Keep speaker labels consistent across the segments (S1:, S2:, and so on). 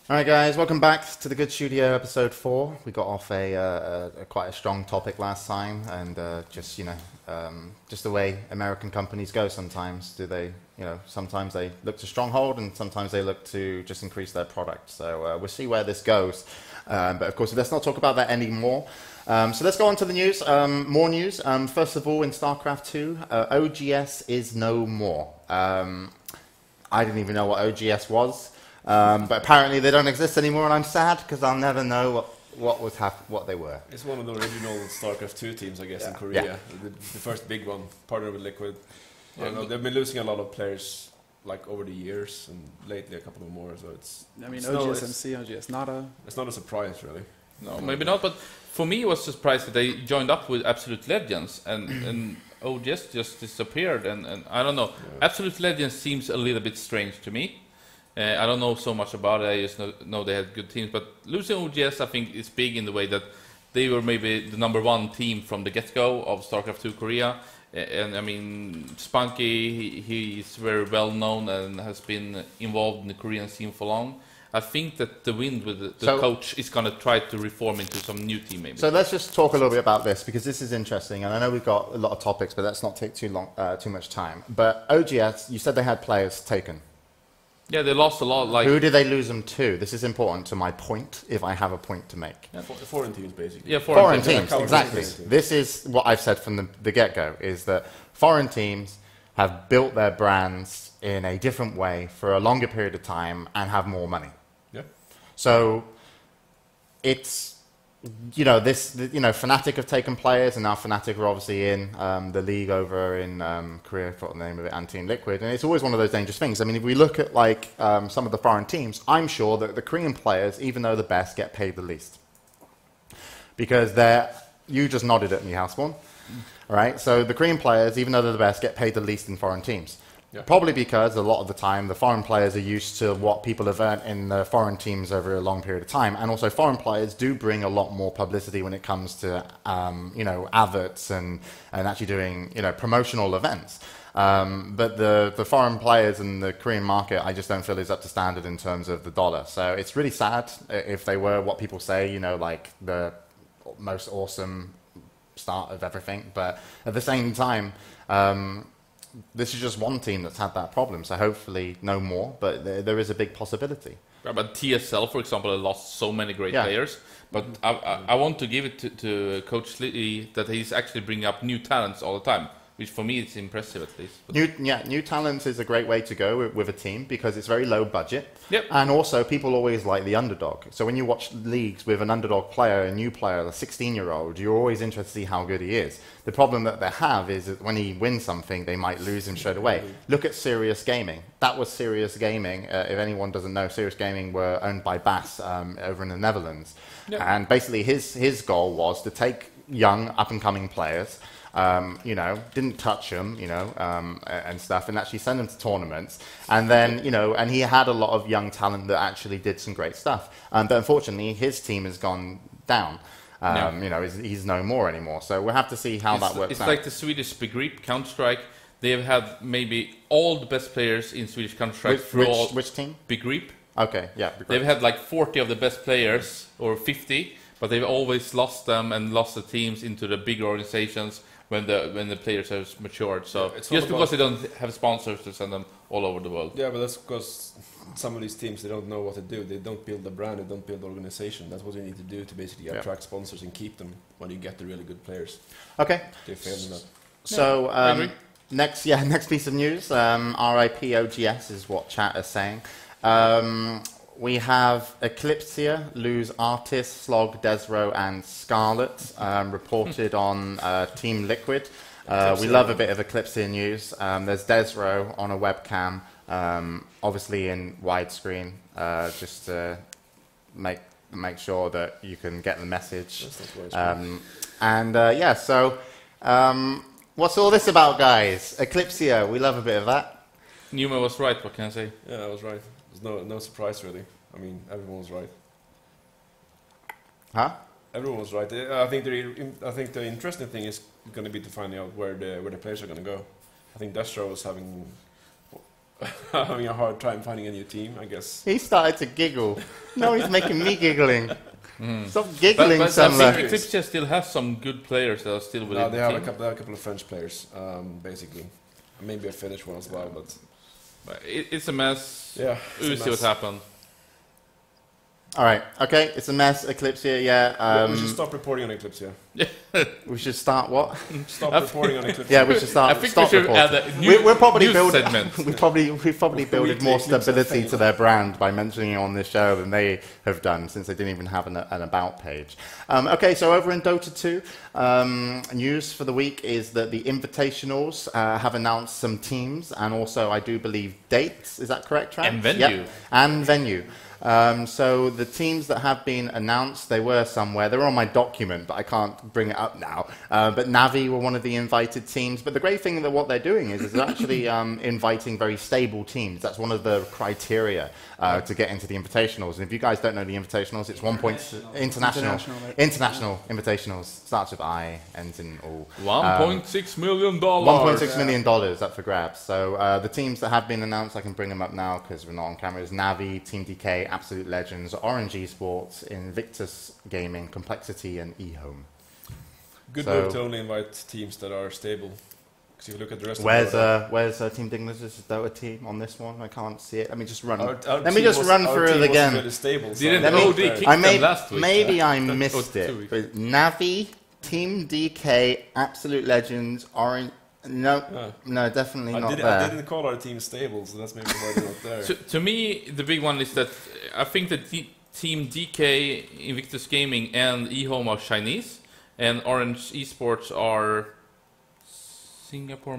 S1: All right, guys, welcome back to the Good Studio, episode 4. We got off quite a strong topic last time, and just the way American companies go. Sometimes sometimes they look to stronghold, and sometimes they look to just increase their product. So we'll see where this goes. But of course, let's not talk about that anymore. So let's go on to the news. More news. First of all, in StarCraft 2, OGS is no more. I didn't even know what OGS was. But apparently they don't exist anymore, and I'm sad because I'll never know what they were.
S2: It's one of the original StarCraft 2 teams, I guess, in Korea. Yeah. The first big one, partnered with Liquid. They've been losing a lot of players over the years, and lately a couple of more. So
S3: OGS MC, OGS Nada.
S2: It's not a surprise, really.
S4: No, maybe not. But for me, it was a surprise that they joined up with Absolute Legends, and OGS just disappeared. And I don't know. Yeah. Absolute Legends seems a little bit strange to me. I don't know so much about it. I just know they had good teams. But losing OGS, I think, is big in the way that they were maybe the #1 team from the get-go of StarCraft 2 Korea. And I mean, Spunky, he's very well known and has been involved in the Korean scene for long. I think that the wind with the coach is going to try to reform into some new team, maybe.
S1: So let's just talk a little bit about this, because this is interesting, and I know we've got a lot of topics, but let's not take too much time. But OGS, you said they had players taken.
S4: Yeah, they lost a lot.
S1: Who did they lose them to? This is important to my point, if I have a point to make.
S2: Yeah, foreign teams, basically.
S4: Yeah,
S1: foreign teams, exactly. This is what I've said from the get-go, is that foreign teams have built their brands in a different way for a longer period of time and have more money.
S2: Yeah.
S1: So it's... Fnatic have taken players, and now Fnatic are obviously in the league over in Korea, I forgot the name of it, and Team Liquid, and it's always one of those dangerous things. I mean, if we look at some of the foreign teams, I'm sure that the Korean players, even though the best, get paid the least. Because you just nodded at me, Hellspawn, right? So the Korean players, even though they're the best, get paid the least in foreign teams. Yeah. Probably because a lot of the time the foreign players are used to what people have earned in the foreign teams over a long period of time, and also foreign players do bring a lot more publicity when it comes to adverts and actually doing promotional events. But the foreign players in the Korean market, I just don't feel is up to standard in terms of the dollar. So it's really sad if they were what people say, like the most awesome start of everything. But at the same time, this is just one team that's had that problem, so hopefully no more, but there is a big possibility.
S4: Yeah, but TSL, for example, has lost so many great players, but I want to give it to Coach Lee that he's actually bringing up new talents all the time, which for me is impressive at least.
S1: New talents is a great way to go with a team because it's very low budget.
S4: Yep.
S1: And also people always like the underdog. So when you watch leagues with an underdog player, a new player, a 16-year-old, you're always interested to see how good he is. The problem that they have is that when he wins something, they might lose him straight away. Look at Serious Gaming. That was Serious Gaming. If anyone doesn't know, Serious Gaming were owned by Bass over in the Netherlands. Yep. And basically his goal was to take young, up-and-coming players, didn't touch them, and stuff, and actually send them to tournaments. And then, and he had a lot of young talent that actually did some great stuff. But unfortunately, his team has gone down. He's no more anymore. So we'll have to see how that works out.
S4: It's like the Swedish Begrip Counter-Strike. They have had maybe all the best players in Swedish Counter-Strike.
S1: Which team?
S4: Begrip.
S1: Okay, yeah. Begrip.
S4: They've had 40 of the best players, or 50, but they've always lost them and lost the teams into the bigger organizations when the players have matured. So just because they don't have sponsors to send them all over the world.
S2: Yeah, but that's because some of these teams, they don't know what to do. They don't build the brand, they don't build the organization. That's what you need to do to basically attract sponsors and keep them when you get the really good players.
S1: Okay.
S2: They failed in that.
S1: So next piece of news, RIP OGS is what chat is saying. We have Eclipsia lose Artis, Slog, Desro, and Scarlet, reported on Team Liquid. We love a bit of Eclipsia news. There's Desro on a webcam, obviously in widescreen, just to make sure that you can get the message. So what's all this about, guys? Eclipsia, we love a bit of that.
S4: Newman was right, what can I say?
S2: Yeah, I was right. There's no surprise, really. I mean, everyone was right.
S1: Huh?
S2: Everyone was right. I think the interesting thing is going to be to find out where the players are going to go. I think Destro is having having a hard time finding a new team, I guess.
S1: He started to giggle. No, he's making me giggling. Stop giggling,
S4: but
S1: Semmler.
S4: I think Eclipse still has some good players that are still within
S2: No, they
S4: the
S2: have
S4: team.
S2: a couple of French players, basically. Maybe a Finnish one as well, but
S4: It's a mess.
S2: yeah,
S4: We'll see what happens.
S1: All right. Okay. It's a mess. Eclipse here. Yeah.
S2: we should stop reporting on Eclipse,
S1: We should start what?
S2: Stop reporting on Eclipse.
S1: Yeah, we should start.
S4: I think
S1: stop
S4: we should
S1: reporting.
S4: add a new
S1: We're probably
S4: news
S1: building.
S4: segment.
S1: We've probably builded more stability to their brand by mentioning it on this show than they have done, since they didn't even have an about page. Okay, so over in Dota 2, news for the week is that the Invitationals have announced some teams, and also I do believe dates. Is that correct, Trav?
S4: And venue.
S1: Yep. And venue. So the teams that have been announced, they were somewhere. They were on my document, but I can't bring it up now. But Navi were one of the invited teams. But the great thing that what they're doing is they're actually inviting very stable teams. That's one of the criteria to get into the Invitationals. And if you guys don't know the Invitationals, it's international Invitationals. Starts with I, ends in O.
S4: $1.6 million.
S1: $1.6 million up for grabs. So the teams that have been announced, I can bring them up now because we're not on camera, is Navi, Team DK, Absolute Legends, Orange Esports, Invictus Gaming, Complexity, and eHome.
S2: Good move to only invite teams that are stable. Because if you look at the rest
S1: Where's
S2: of
S1: Team Dignitas' Dota team on this one? I can't see it. Let me just run.
S2: our
S1: Let me just run through it again.
S2: Really stable, so
S4: Didn't
S1: Let me-
S4: OD kick them last week?
S1: Maybe I missed
S4: 2
S1: it.
S4: weeks.
S1: But Navi, Team DK, Absolute Legends, Orange. No, no, definitely not there.
S2: I didn't call our team stable, so that's maybe why they're not there.
S4: To me, the big one is that I think that Team DK, Invictus Gaming, and eHome are Chinese, and Orange Esports are Singapore,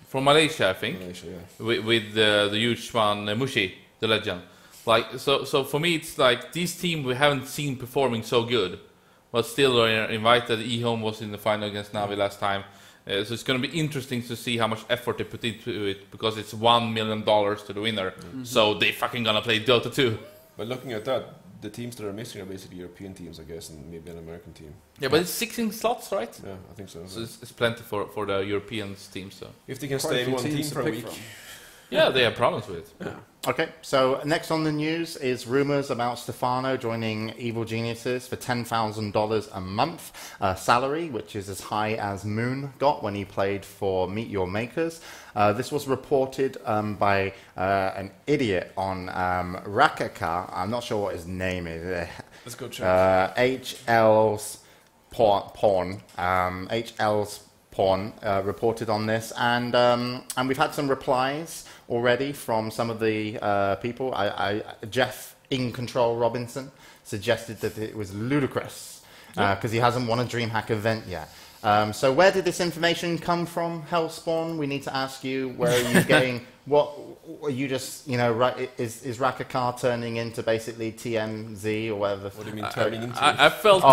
S4: from Malaysia, I think.
S2: Malaysia, yeah.
S4: With the huge one, Mushi, the legend. Like so for me, it's like these teams we haven't seen performing so good, but still are invited. eHome was in the final against Navi last time. So it's going to be interesting to see how much effort they put into it, because it's $1 million to the winner. So they fucking gonna play Dota 2.
S2: But looking at that, the teams that are missing are basically European teams, I guess, and maybe an American team.
S4: Yeah, but it's 16 slots, right?
S2: Yeah, I think so.
S4: So it's plenty for the European teams. So
S2: If they can
S3: Quite a
S2: stay
S3: few
S2: one team
S3: teams to
S2: for a
S3: pick
S2: week.
S3: from.
S4: yeah, they have problems with it.
S3: Yeah.
S1: Okay, so next on the news is rumors about Stefano joining Evil Geniuses for $10,000 a month salary, which is as high as Moon got when he played for Meet Your Makers. This was reported by an idiot on Rakaka. I'm not sure what his name is.
S2: Let's go check.
S1: HL's Pawn. HL's Pawn reported on this, and we've had some replies already from some of the people. Jeff In Control Robinson suggested that it was ludicrous because he hasn't won a DreamHack event yet. So where did this information come from, Hellspawn? We need to ask you, where are you getting, what are you just, right, is Rakakar turning into basically TMZ or whatever?
S2: What do you mean turning into?
S4: I felt more.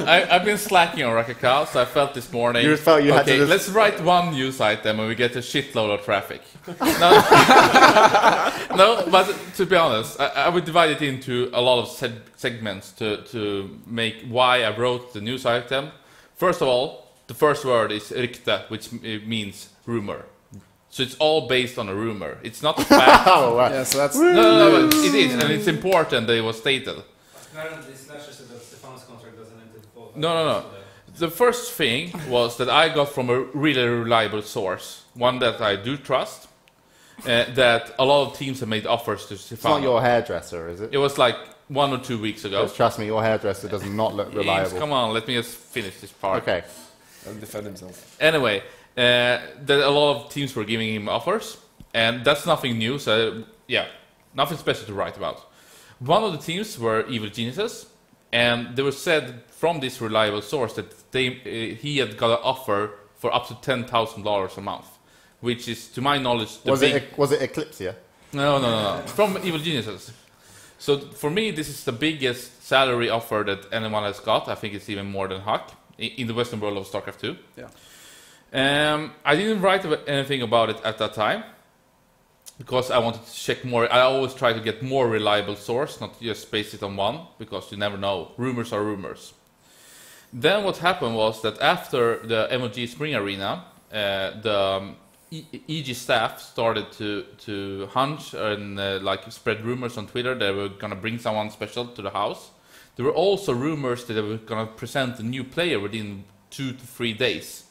S4: I've been slacking on Rakaka, so I felt this morning.
S1: You felt you had to just-
S4: let's write one news item and we get a shitload of traffic. No, but to be honest, I would divide it into a lot of segments to make why I wrote the news item. First of all, the first word is rykte, which means rumor. So it's all based on a rumor. It's not a fact.
S1: Oh,
S3: Yeah, so that's
S4: No, it is, and it's important that it was stated.
S5: Apparently, Slasher said that Stefan's contract doesn't enter the fall.
S4: No. The first thing was that I got from a really reliable source, one that I do trust, that a lot of teams have made offers to
S1: it's
S4: Stefano.
S1: not your hairdresser, is it?
S4: It was like 1 or 2 weeks ago.
S1: Because trust me, your hairdresser does not look
S4: James,
S1: reliable.
S4: come on, let me just finish this part.
S1: Okay.
S2: And defend himself.
S4: Anyway, that a lot of teams were giving him offers, and that's nothing new, so nothing special to write about. One of the teams were Evil Geniuses, and they were said from this reliable source that he had got an offer for up to $10,000 a month, which is, to my knowledge,
S1: Was it Eclipsia?
S4: No. From Evil Geniuses. So for me, this is the biggest salary offer that anyone has got. I think it's even more than Huck in the Western world of StarCraft 2.
S3: yeah.
S4: I didn't write anything about it at that time because I wanted to check more. I always try to get more reliable source, not just base it on one, because you never know. Rumors are rumors. Then what happened was that after the MLG Spring Arena, the EG staff started to hunch and like spread rumors on Twitter they were gonna bring someone special to the house. There were also rumors that they were gonna present a new player within 2 to 3 days.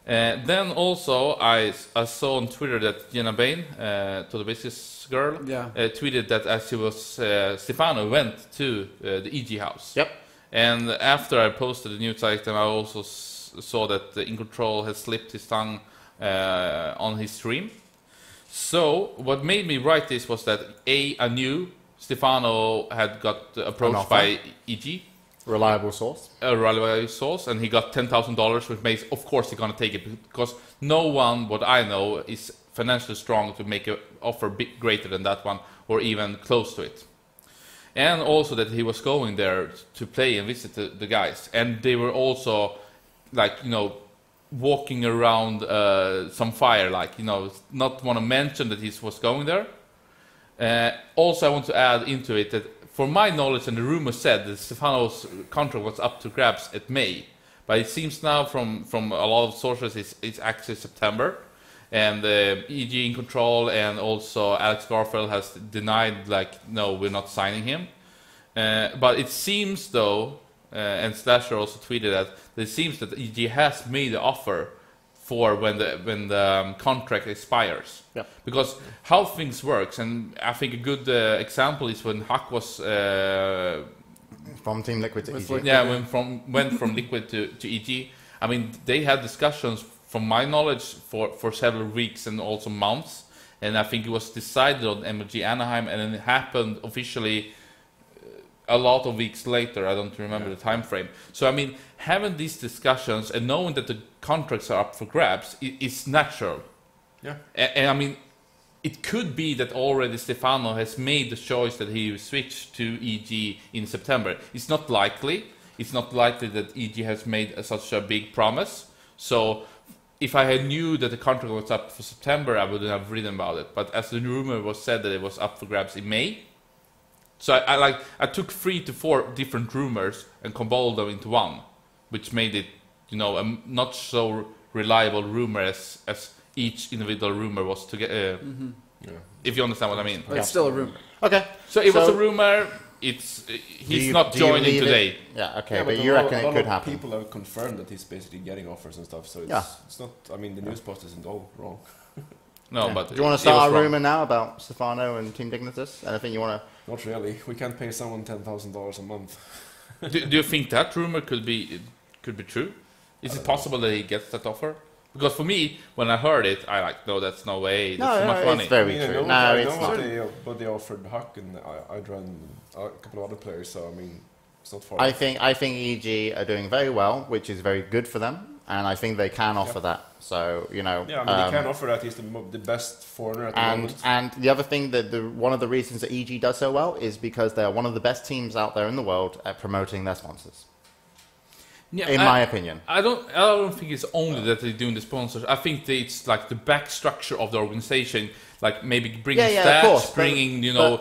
S4: Then also I saw on Twitter that Jenna Bain, to the business girl, tweeted that as she was Stefano went to the EG house.
S1: Yep.
S4: And after I posted the news item, I also saw that In Control has slipped his tongue on his stream. So what made me write this was that I knew Stefano had got approached by EG.
S1: Reliable source.
S4: A reliable source, and he got $10,000, which makes, of course, he's gonna take it because no one, what I know, is financially strong to make an offer bit greater than that one, or even close to it. And also that he was going there to play and visit the guys, and they were also, like, you know, walking around some fire, like, you know, not want to mention that he was going there. Also, I want to add into it that, for my knowledge, and the rumor said that Stefano's contract was up to grabs at May, but it seems now from a lot of sources it's actually September, and EG In Control and also Alex Garfield has denied, like, no, we're not signing him. But it seems though, and Slasher also tweeted that it seems that EG has made the offer for when the contract expires.
S1: Yep.
S4: Because how things works, and I think a good example is when Huck was
S1: from Team Liquid to EG.
S4: Yeah, went from Liquid to EG. I mean, they had discussions, from my knowledge, for several weeks and also months. And I think it was decided on MLG Anaheim, and then it happened officially a lot of weeks later. I don't remember the time frame. So I mean, having these discussions and knowing that the contracts are up for grabs is natural.
S2: Yeah.
S4: And I mean, it could be that already Stefano has made the choice that he will switch to EG in September. It's not likely. It's not likely that EG has made such a big promise. So if I had knew that the contract was up for September, I wouldn't have written about it. But as the rumor was said that it was up for grabs in May, so I took 3 to 4 different rumors and combined them into one, which made it, you know, a not so reliable rumor as each individual rumor was to get. If you understand what I mean.
S3: But it's still a rumor.
S1: Okay.
S4: So it was a rumor. He's not joining today.
S1: Yeah. Okay. But you reckon it could happen?
S2: People have confirmed that he's basically getting offers and stuff. So it's not. I mean, the news post isn't all wrong.
S4: No, but
S1: do you want to start a rumor now about Stefano and Team Dignitas? Anything you want to?
S2: Not really. We can't pay someone $10,000 a month.
S4: do you think that rumor could be true? Is it possible that he gets that offer? Because for me, when I heard it, I no, that's no way. That's too much money.
S1: It's very true. No, it's not.
S2: But they offered Huck and Idra and a couple of other players. So I mean, it's not far.
S1: I think EG are doing very well, which is very good for them. And I think they can offer that. So, you know...
S2: Yeah, I mean, they can offer that. He's the best foreigner at the moment.
S1: And the other thing, that one of the reasons that EG does so well is because they are one of the best teams out there in the world at promoting their sponsors. Yeah, in my opinion.
S4: I don't think it's only that they're doing the sponsors. I think it's like the back structure of the organization, like maybe bringing stats, bringing, you know...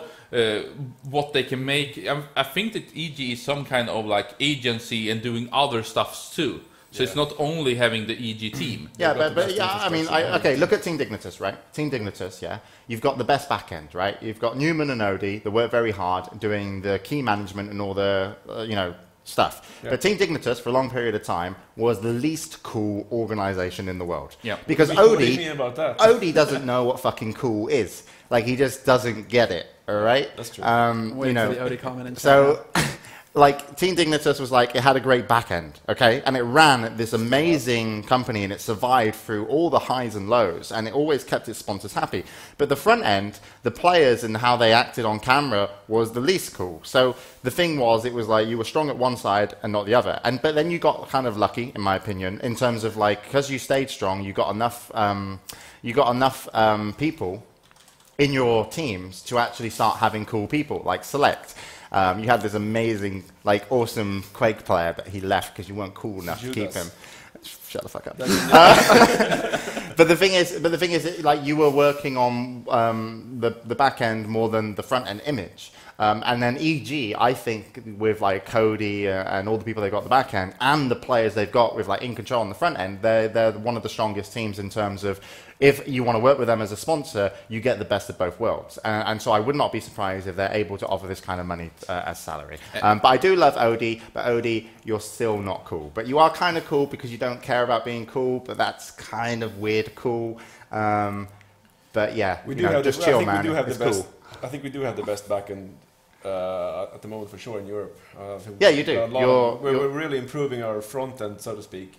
S4: what they can make. I think that EG is some kind of like agency and doing other stuffs too. So it's not only having the EG team.
S1: Yeah, but yeah, I mean, okay, look at Team Dignitas, right? Team Dignitas, yeah. You've got the best back end, right? You've got Newman and Odie that work very hard doing the key management and all the, you know, stuff. Yeah. But Team Dignitas, for a long period of time, was the least cool organization in the world.
S4: Yeah.
S1: Because Odie doesn't know what fucking cool is. Like, he just doesn't get it, all right?
S2: That's true.
S3: Wait
S1: you know,
S3: for the Odie comment.
S1: So... like, Team Dignitas was like, it had a great back end, okay? And it ran this amazing company, and it survived through all the highs and lows, and it always kept its sponsors happy. But the front end, the players and how they acted on camera was the least cool. So the thing was, it was like you were strong at one side and not the other. But then you got kind of lucky, in my opinion, in terms of like, because you stayed strong, you got enough people in your teams to actually start having cool people, like Select. You had this amazing, like, awesome Quake player, but he left because you weren't cool enough to keep him. Shut the fuck up. But the thing is, like, you were working on the back end more than the front end image. And then EG, I think, with like Cody and all the people they've got at the back end, and the players they've got with like In Control on the front end, they're one of the strongest teams in terms of if you want to work with them as a sponsor, you get the best of both worlds. And so I would not be surprised if they're able to offer this kind of money as salary. But I do love Odie, but Odie, you're still not cool. But you are kind of cool because you don't care about being cool, but that's kind of weird cool. But yeah, just chill, man.
S2: I think we do have the best backend at the moment for sure in Europe.
S1: Yeah, you do.
S2: We're really improving our front end, so to speak,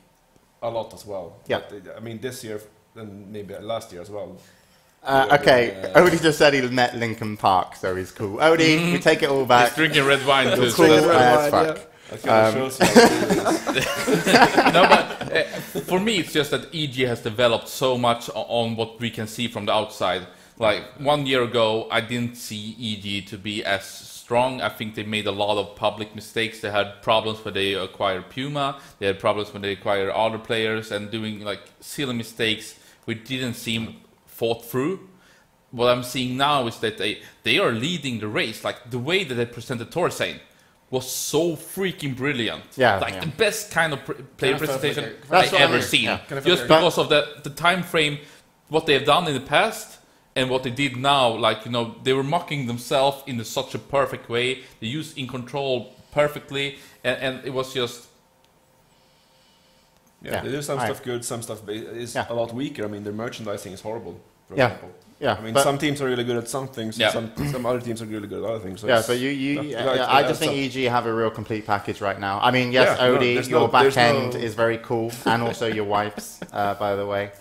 S2: a lot as well.
S1: Yeah.
S2: But, I mean, this year and maybe last year as well.
S1: Okay, Odie just said he met Linkin Park, so he's cool. Odie, we take it all back.
S4: He's drinking red wine too.
S1: Cool as fuck.
S4: No, but for me, it's just that EG has developed so much on what we can see from the outside. Like 1 year ago, I didn't see EG to be as strong. I think they made a lot of public mistakes. They had problems when they acquired Puma. They had problems when they acquired other players and doing like silly mistakes which didn't seem thought through. What I'm seeing now is that they are leading the race. Like the way that they presented Torsane was so freaking brilliant. The best kind of player presentation I've ever seen. Yeah. Just because of the time frame, what they have done in the past and what they did now. Like, you know, they were mocking themselves in such a perfect way. They used In Control perfectly, and it was just...
S2: Yeah, they do some stuff good, some stuff is a lot weaker. I mean, their merchandising is horrible, for example. Yeah, I mean, some teams are really good at some things, some other teams are really good at other things. So
S1: but I just think EG have a real complete package right now. I mean, yes, Odie, your back end is very cool, and also your wife's, by the way.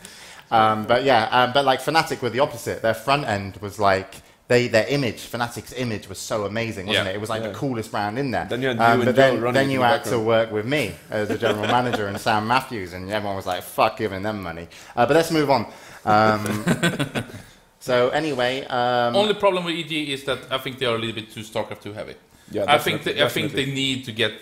S1: But like Fnatic were the opposite. Their front end was like their image, Fnatic's image was so amazing, wasn't it? It was like the coolest brand in there.
S2: Then you had
S1: then you had to work with me as the general manager and Sam Matthews, and everyone was like, "Fuck giving them money." But let's move on. So anyway,
S4: only problem with EG is that I think they are a little bit too StarCraft 2 heavy. Yeah, I think they need to get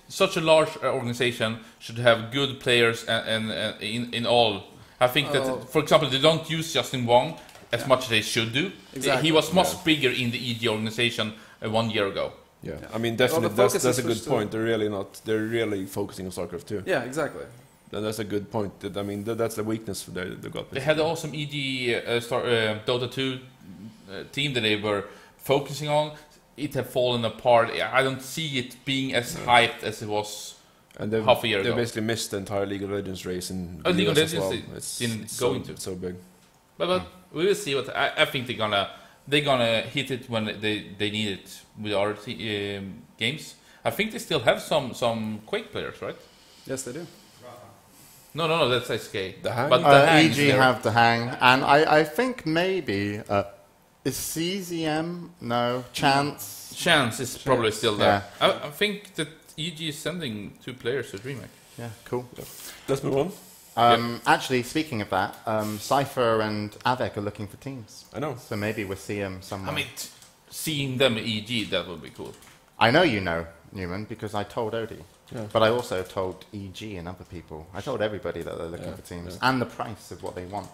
S4: such a large organization should have good players and in all. I think that, for example, they don't use Justin Wong as much as they should do. Exactly. He was much bigger in the EG organization 1 year ago.
S2: Yeah, I mean, definitely, that's a good point. They're really focusing on StarCraft 2.
S3: Yeah, exactly.
S2: That's a good point. I mean, that's the weakness they got.
S4: They had an awesome EG Dota 2 team that they were focusing on. It had fallen apart. I don't see it being as hyped as it was half a year ago.
S2: They basically missed the entire League of Legends race in the
S4: League of
S2: US
S4: Legends
S2: as
S4: well. Didn't go into.
S2: It's so big.
S4: But we will see what I think they're gonna hit it when they need it with our games. I think they still have some Quake players, right?
S3: Yes, they do.
S4: No, that's SK.
S2: The Hang?
S4: But
S1: EG have the Hang, and I think maybe is CZM? No, Chance
S4: is probably still there. I think that EG is sending 2 players to DreamHack.
S1: Yeah, cool.
S2: Yeah. Let's move on.
S1: Actually, speaking of that, Cypher and Avec are looking for teams.
S2: I know.
S1: So maybe we'll see them somewhere.
S4: I mean, seeing them at EG, that would be cool.
S1: I know you know, Newman, because I told Odie.
S2: Yeah.
S1: But I also told EG and other people. I told everybody that they're looking for teams and the price of what they want.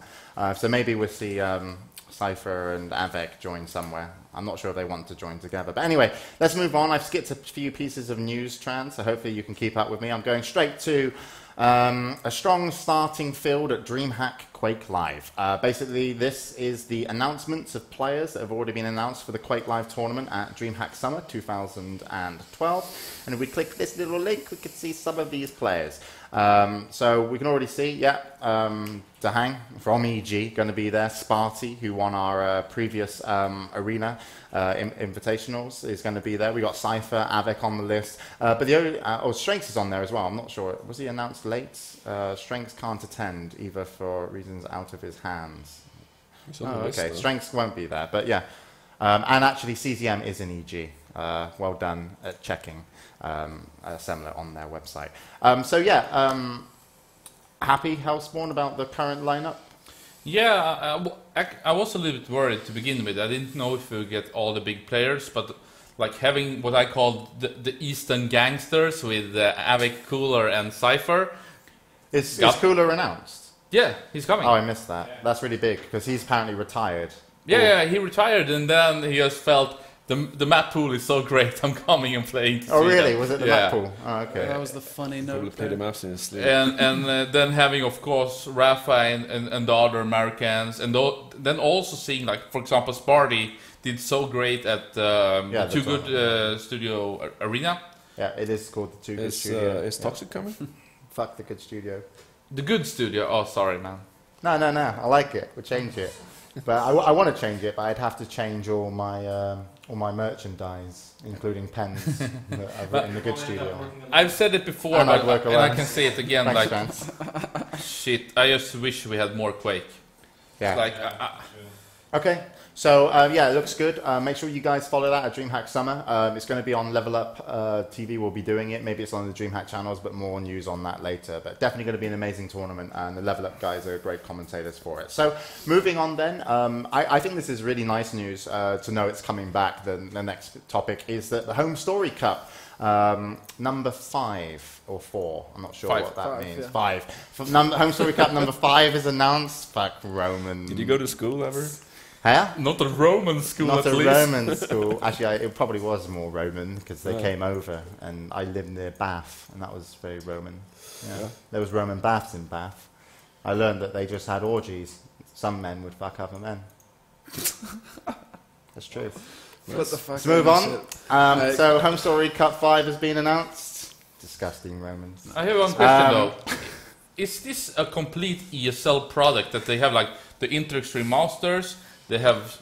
S1: So maybe we'll see Cypher and Avec join somewhere. I'm not sure if they want to join together. But anyway, let's move on. I've skipped a few pieces of news, Trans, so hopefully you can keep up with me. I'm going straight to a strong starting field at DreamHack Quake Live. Basically, this is the announcements of players that have already been announced for the Quake Live tournament at DreamHack Summer 2012. And if we click this little link, we can see some of these players. So we can already see, Dahang from EG going to be there. Sparty, who won our previous arena invitationals, is going to be there. We got Cypher, Avec on the list, but Strengths is on there as well. I'm not sure. Was he announced late? Strengths can't attend either for reasons out of his hands. Okay. Strengths won't be there, but yeah. And actually, CZM is in EG. Well done at checking Semmler on their website. Happy Hellspawn about the current lineup?
S4: Yeah, I was a little bit worried to begin with. I didn't know if we would get all the big players, but like having what I call the Eastern gangsters with Avec, Cooler, and Cypher.
S1: Is Cooler announced?
S4: Yeah, he's coming.
S1: Oh, I missed that. Yeah. That's really big because he's apparently retired.
S4: Yeah, he retired, and then he just felt the map pool is so great. I'm coming and playing.
S1: Oh, really? Was it the map pool? Oh, okay.
S3: That was the funny note.
S2: Probably play the maps in his sleep.
S4: And then having, of course, Rafa and the other Americans, and then also seeing, like, for example, Sparty did so great at Too Good Studio Arena.
S1: Yeah, it is called the Too Good Studio.
S2: Is Toxic coming?
S1: Fuck the Good Studio.
S4: The Good Studio. Oh, sorry, man.
S1: No. I like it. We'll change it. But I want to change it, but I'd have to change all my merchandise, including pens that I've written in the Good Studio.
S4: I've said it before, and I can say it again.
S1: Thanks,
S4: shit, I just wish we had more Quake.
S1: Yeah. Okay. So, it looks good. Make sure you guys follow that at DreamHack Summer. It's going to be on Level Up TV. We'll be doing it. Maybe it's on the DreamHack channels, but more news on that later. But definitely going to be an amazing tournament, and the Level Up guys are great commentators for it. So, moving on then, I think this is really nice news to know it's coming back. The next topic is that the Home Story Cup, number 5 or 4, I'm not sure what that means. Yeah. 5. Home Story Cup number 5 is announced. Fuck Roman.
S2: Did you go to school ever?
S1: Huh?
S4: Not a Roman school,
S1: Not
S4: at
S1: a
S4: least.
S1: Roman school. Actually, it probably was more Roman because they came over, and I lived near Bath, and that was very Roman. Yeah. There was Roman baths in Bath. I learned that they just had orgies. Some men would fuck other men. That's true.
S3: What the fuck?
S1: Let's move on. So, Home Story Cup 5 has been announced. Disgusting Romans.
S4: I have one question though. Is this a complete ESL product that they have, like the Inter-Extreme Masters? They have,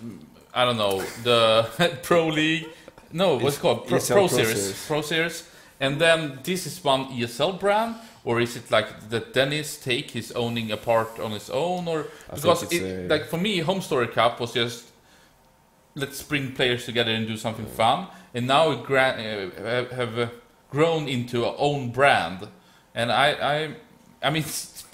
S4: I don't know, the Pro League. No, what's it called? Pro Series. Pro Series. And then this is one ESL brand, or is it like that Dennis Take is owning a part on his own, or because like for me, Home Story Cup was just let's bring players together and do something fun, and now it have grown into our own brand, and I mean.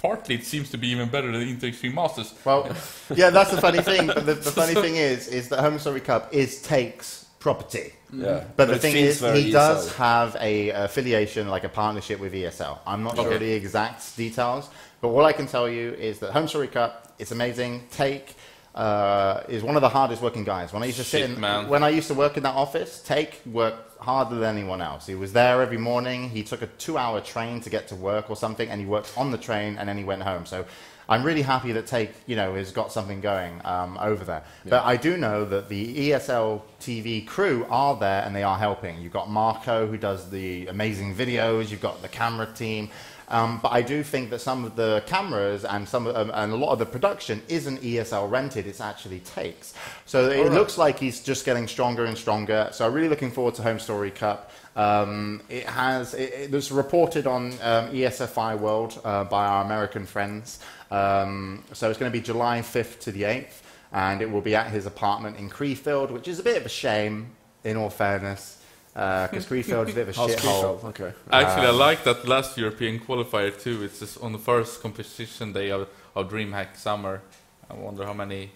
S4: Partly, it seems to be even better than Inter-Extreme Masters. Well,
S1: yeah, that's the funny thing. But the funny thing is that Home Story Cup is Take's property.
S2: Yeah.
S1: But the thing is, he does have a affiliation, like a partnership with ESL. I'm not sure the exact details, but all I can tell you is that Home Story Cup, it's amazing. Take is one of the hardest working guys. When I used to when I used to work in that office, Take worked harder than anyone else. He was there every morning. He took a 2-hour train to get to work or something, and he worked on the train, and then he went home. So I'm really happy that Take, has got something going over there. Yeah. But I do know that the ESL TV crew are there, and they are helping. You've got Marco, who does the amazing videos. You've got the camera team. But I do think that some of the cameras and and a lot of the production isn't ESL rented, it's actually Takes. So it looks like he's just getting stronger and stronger. So I'm really looking forward to Home Story Cup. It was reported on ESFI World by our American friends. So it's going to be July 5th to the 8th, and it will be at his apartment in Creefield, which is a bit of a shame, in all fairness. Because Creefield's a bit of a shithole.
S2: Okay.
S4: Actually, I like that last European qualifier too. It's just on the first competition day of DreamHack Summer. I wonder how many.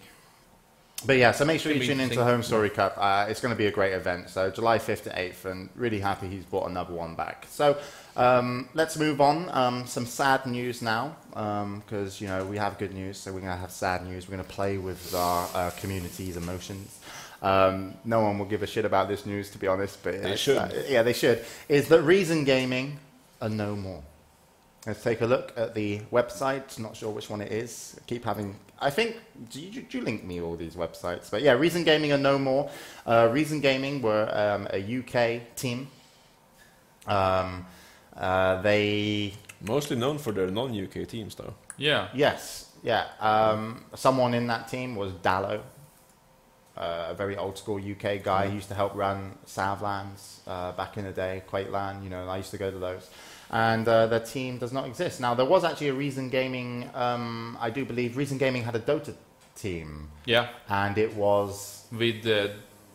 S1: But yeah, so make sure you tune into Home Story Cup. It's going to be a great event. So July 5th to 8th, and really happy he's brought another one back. So let's move on. Some sad news now, because we have good news, so we're going to have sad news. We're going to play with our community's emotions. No one will give a shit about this news, to be honest, but
S2: they should.
S1: They should. Is that Reason Gaming are no more? Let's take a look at the website. Not sure which one it is. Keep having. I think. Do you link me all these websites? But yeah, Reason Gaming are no more. Reason Gaming were a UK team. They
S2: mostly known for their non-UK teams, though.
S4: Yeah.
S1: Yes. Yeah. Someone in that team was Dallo. A very old school UK guy. He used to help run Savlands back in the day, Quakeland, I used to go to those. And their team does not exist. Now, there was actually a Reason Gaming, I do believe Reason Gaming had a Dota team.
S4: Yeah.
S1: And it was...
S4: with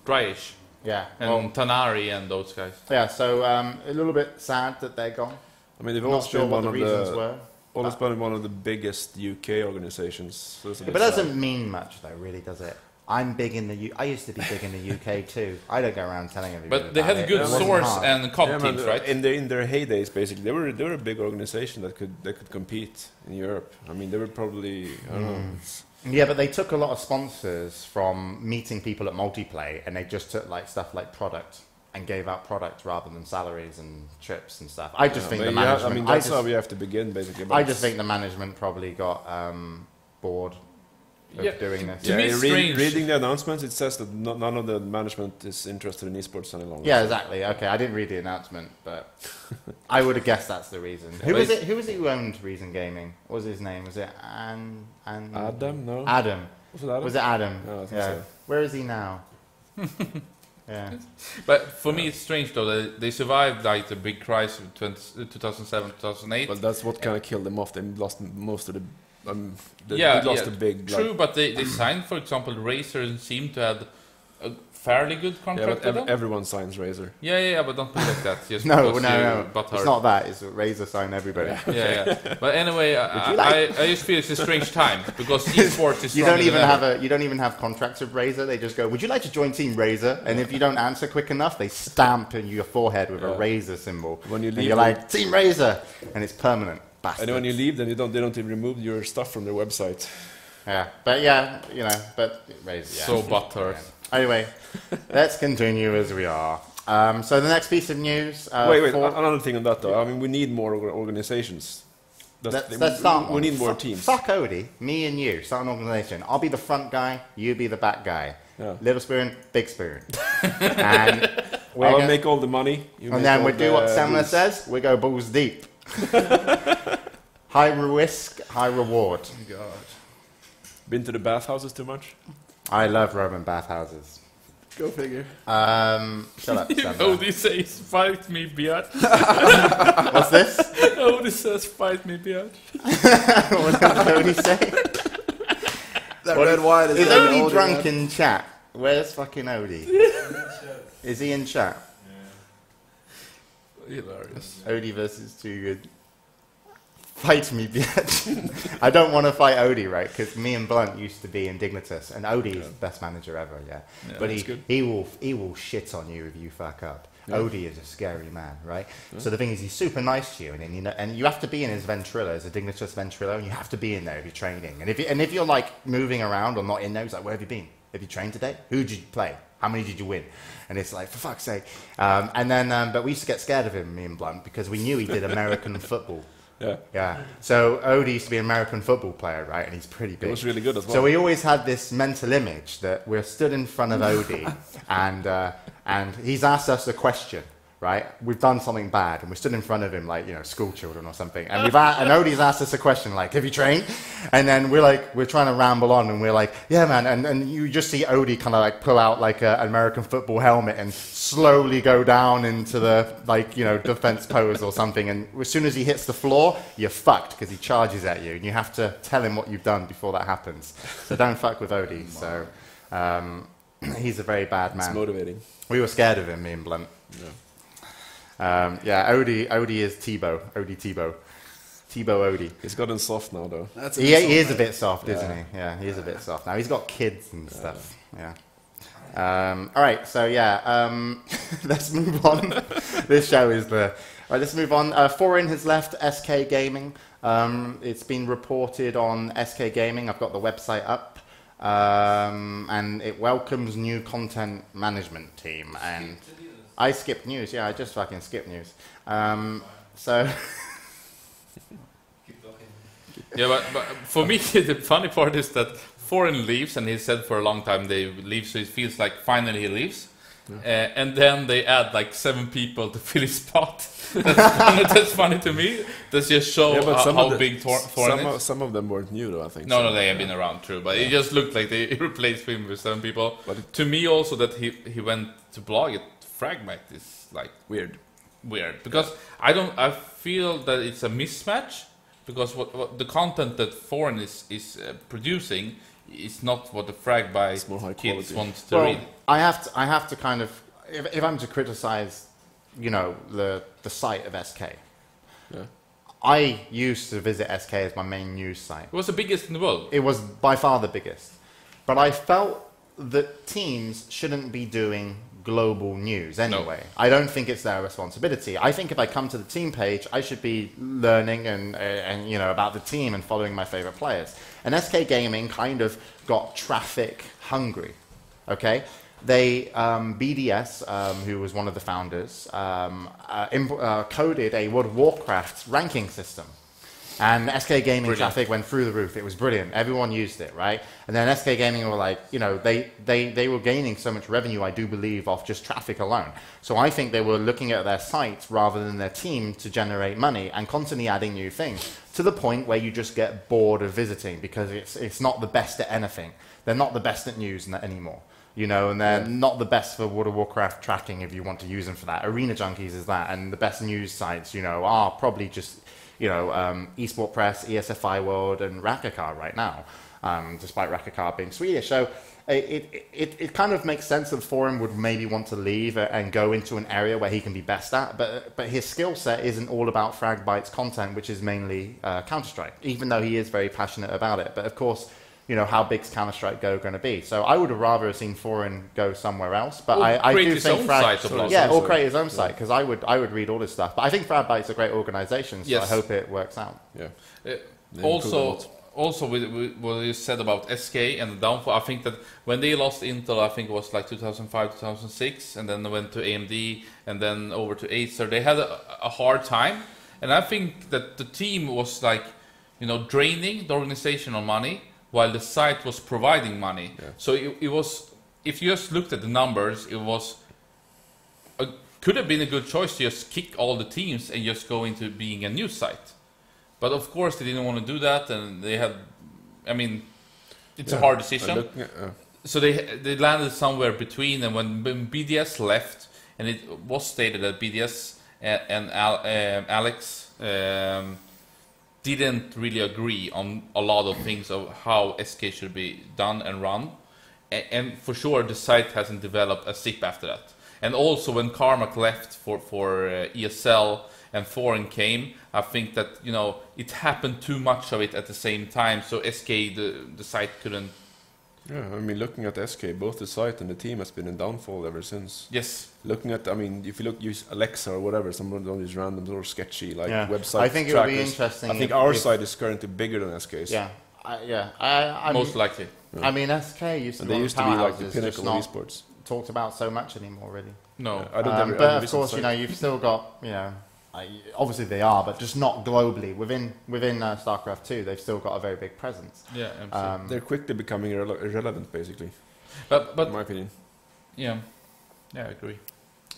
S4: Dryish.
S1: Yeah.
S4: And Tanari and those guys.
S1: Yeah, so a little bit sad that they're gone.
S2: I mean, they've
S1: not sure what the reasons were.
S2: Always been one of the biggest UK organizations. So
S1: but it doesn't mean much, though, really, does it? I'm big in the I used to be big in the UK too. I don't go around telling everybody.
S4: But they had a good source and comp teams, right?
S2: In their heydays, basically, they were a big organization that could compete in Europe. I mean, they were probably I don't know.
S1: Yeah, but they took a lot of sponsors from meeting people at multiplay, and they just took like stuff like product and gave out product rather than salaries and trips and stuff. I just think the management.
S2: That's how we have to begin, basically.
S1: I just think the management probably got bored of doing this.
S4: To me, it's strange.
S2: Reading the announcements, it says that none of the management is interested in esports any longer.
S1: Yeah, exactly. Okay, I didn't read the announcement, but I would have guessed that's the reason. Who was it? Who was it who owned Reason Gaming? What was his name? Was it
S2: Adam? No.
S1: Adam.
S2: Was it Adam?
S1: Was it Adam?
S2: No, I think so.
S1: Where is he now? Yeah.
S4: But for me, it's strange though that they survived like the big crisis of 2007, 2008.
S2: But that's what kind of killed them off. They lost most of the. They lost a big.
S4: True, but they signed, for example, Razer and seemed to have a fairly good contract with them.
S2: Everyone signs Razer.
S4: Yeah, but don't be like that. Just
S1: No.
S4: But
S1: it's not that. It's Razer sign everybody.
S4: Yeah. But anyway, I just feel it's a strange time because esports is.
S1: You don't even have contracts with Razer. They just go, "Would you like to join Team Razer?" And if you don't answer quick enough, they stamp in your forehead with a Razer symbol.
S2: When you leave,
S1: and you're like Team Razer, and it's permanent. Bastards.
S2: And when you leave, then they don't even remove your stuff from their website.
S1: Yeah, but Razer. Yeah.
S4: So butthurt.
S1: Yeah. Anyway, let's continue as we are. So the next piece of news.
S2: Wait. Another thing on that though. I mean, we need more organizations.
S1: Let's start.
S2: We need more teams.
S1: Fuck Odie, me and you. Start an organization. I'll be the front guy. You be the back guy.
S2: Yeah.
S1: Little spoon, big spoon. And
S2: I'll make all the money.
S1: And then we do what Semmler says. We go balls deep. High risk, high reward.
S2: Oh God. Been to the bathhouses too much?
S1: I love Roman bathhouses.
S3: Go figure.
S1: Shut up, Semmler.
S4: Odie says, "Fight me, bitch."
S1: What's this?
S4: Odie says, "Fight me, bitch."
S1: What did Odie say?
S3: That red wine is
S1: Odie drunk in chat? Where's fucking Odie? Is he in chat?
S4: Hilarious.
S1: Odie versus Too Good. Fight me, bitch. I don't want to fight Odie, right? Because me and Blunt used to be in Dignitas, and Odie is the best manager ever, but he will shit on you if you fuck up. Yeah. Odie is a scary man, right? Yeah. So the thing is, he's super nice to you, and you have to be in his Ventrilo, as a Dignitas Ventrilo, and you have to be in there if you're training. And if you're like moving around or not in there, he's like, "Where have you been? Have you trained today? Who did you play? How many did you win?" And it's like, for fuck's sake. But we used to get scared of him, me and Blunt, because we knew he did American football. Yeah. So Odie used to be an American football player, right? And he's pretty big.
S2: He was really good as well.
S1: So we always had this mental image that we're stood in front of Odie, and he's asked us a question, right? We've done something bad, and we stood in front of him like, school children or something. And and Odie's asked us a question like, "Have you trained?" And then we're trying to ramble on, and we're like, "Yeah, man." And you just see Odie kind of like pull out like an American football helmet and slowly go down into the defense pose or something. And as soon as he hits the floor, you're fucked because he charges at you, and you have to tell him what you've done before that happens. So don't fuck with Odie. So he's a very bad man.
S2: It's motivating.
S1: We were scared of him, me and Blunt.
S2: Yeah.
S1: Odie is Tebow. Tebow Odie.
S2: He's gotten soft now, though.
S1: He is a bit soft, isn't he? Yeah, he is a bit soft now. He's got kids and stuff. Yeah. All right, so let's move on. This show is the... All right, let's move on. Foreign has left SK Gaming. It's been reported on SK Gaming. I've got the website up. And it welcomes new content management team. And I skipped news. Yeah, I just fucking skipped news. So...
S4: Yeah, but for me, the funny part is that Foreign leaves, and he said for a long time they leave, so it feels like finally he leaves. Yeah. And then they add like 7 people to fill his spot. That's funny to me. That just show how big Foreign is.
S2: Some of them weren't new, though, I think.
S4: No, they have been around, true. But it just looked like they replaced him with 7 people. But to me also that he went to blog at Fragment is like weird. Because I feel that it's a mismatch. Because what the content that Foreign is producing is not what the Fragby kids want to read.
S1: I have to kind of, if I'm to criticize, the site of SK. Yeah. I used to visit SK as my main news site.
S4: It was the biggest in the world.
S1: It was by far the biggest. But I felt that teams shouldn't be doing global news anyway. No. I don't think it's their responsibility. I think if I come to the team page, I should be learning and about the team and following my favorite players. And SK Gaming kind of got traffic hungry, okay? They, BDS, who was one of the founders, coded a World of Warcraft ranking system. And SK Gaming traffic went through the roof. It was brilliant. Everyone used it, right? And then SK Gaming were like, you know, they were gaining so much revenue, I do believe, off just traffic alone. So I think they were looking at their site rather than their team to generate money and constantly adding new things to the point where you just get bored of visiting because it's not the best at anything. They're not the best at news anymore. You know, and they're not the best for World of Warcraft tracking if you want to use them for that. Arena Junkies is that, and the best news sites, you know, are probably just, you know, eSport Press, ESFI World, and Rakakar right now, despite Rakakar being Swedish. So it kind of makes sense that Forum would maybe want to leave and go into an area where he can be best at, but his skill set isn't all about Fragbyte's content, which is mainly Counter-Strike, even though he is very passionate about it. But of course, you know, how big's Counter-Strike Go going to be? So I would have rather have seen Foreign go somewhere else. But I do think or create his own site, because I would read all this stuff. But I think Fragbyte's a great organisation, so I hope it works out.
S2: Yeah.
S4: Also with what you said about SK and the downfall, I think that when they lost Intel, I think it was like 2005, 2006, and then they went to AMD, and then over to Acer. They had a hard time, and I think that the team was like, you know, draining the organization on money, while the site was providing money. Yeah. So it was, if you just looked at the numbers, it was could have been a good choice to just kick all the teams and just go into being a news site. But of course they didn't want to do that, and they had, I mean, it's a hard decision. So they landed somewhere between, and when BDS left, and it was stated that BDS and Alex didn't really agree on a lot of things of how SK should be done and run, and for sure the site hasn't developed a zip after that. And also when Carmack left for ESL and Foreign came, I think that, you know, it happened too much of it at the same time, so SK the site couldn't.
S2: Yeah, I mean, looking at SK, both the site and the team has been in downfall ever since.
S4: Yes.
S2: Looking at, I mean, if you use Alexa or whatever, some of these random or sketchy like website
S1: I think
S2: trackers,
S1: it would be interesting.
S2: I think our site is currently bigger than SK's.
S1: Yeah, I
S4: most likely.
S1: I mean, SK used to,
S2: they used to be like the pinnacle of esports.
S1: Talked about so much anymore, really.
S4: No,
S2: I don't.
S1: But of course, you know, you've still got, you know, obviously they are, but just not globally. Within StarCraft 2, they've still got a very big presence.
S4: Yeah,
S2: they're quickly becoming irrelevant, basically.
S4: But
S2: in my opinion.
S4: Yeah, I agree.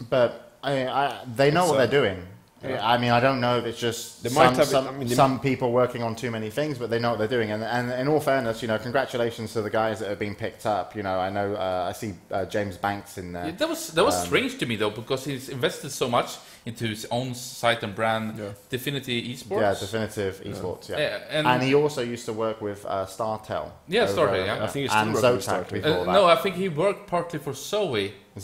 S1: But they know what they're doing. Yeah. I mean, I don't know if it's just some people working on too many things, but they know what they're doing. And in all fairness, you know, congratulations to the guys that have been picked up. You know, I know I see James Banks in there.
S4: Yeah, that was strange to me though, because he's invested so much into his own site and brand, Definitive Esports.
S1: Yeah, Definitive Esports. Yeah, and he also used to work with Startel.
S4: Yeah, Startel. Yeah,
S2: I think he's still
S1: Zotac before that.
S4: No, I think he worked partly for Zoe. Who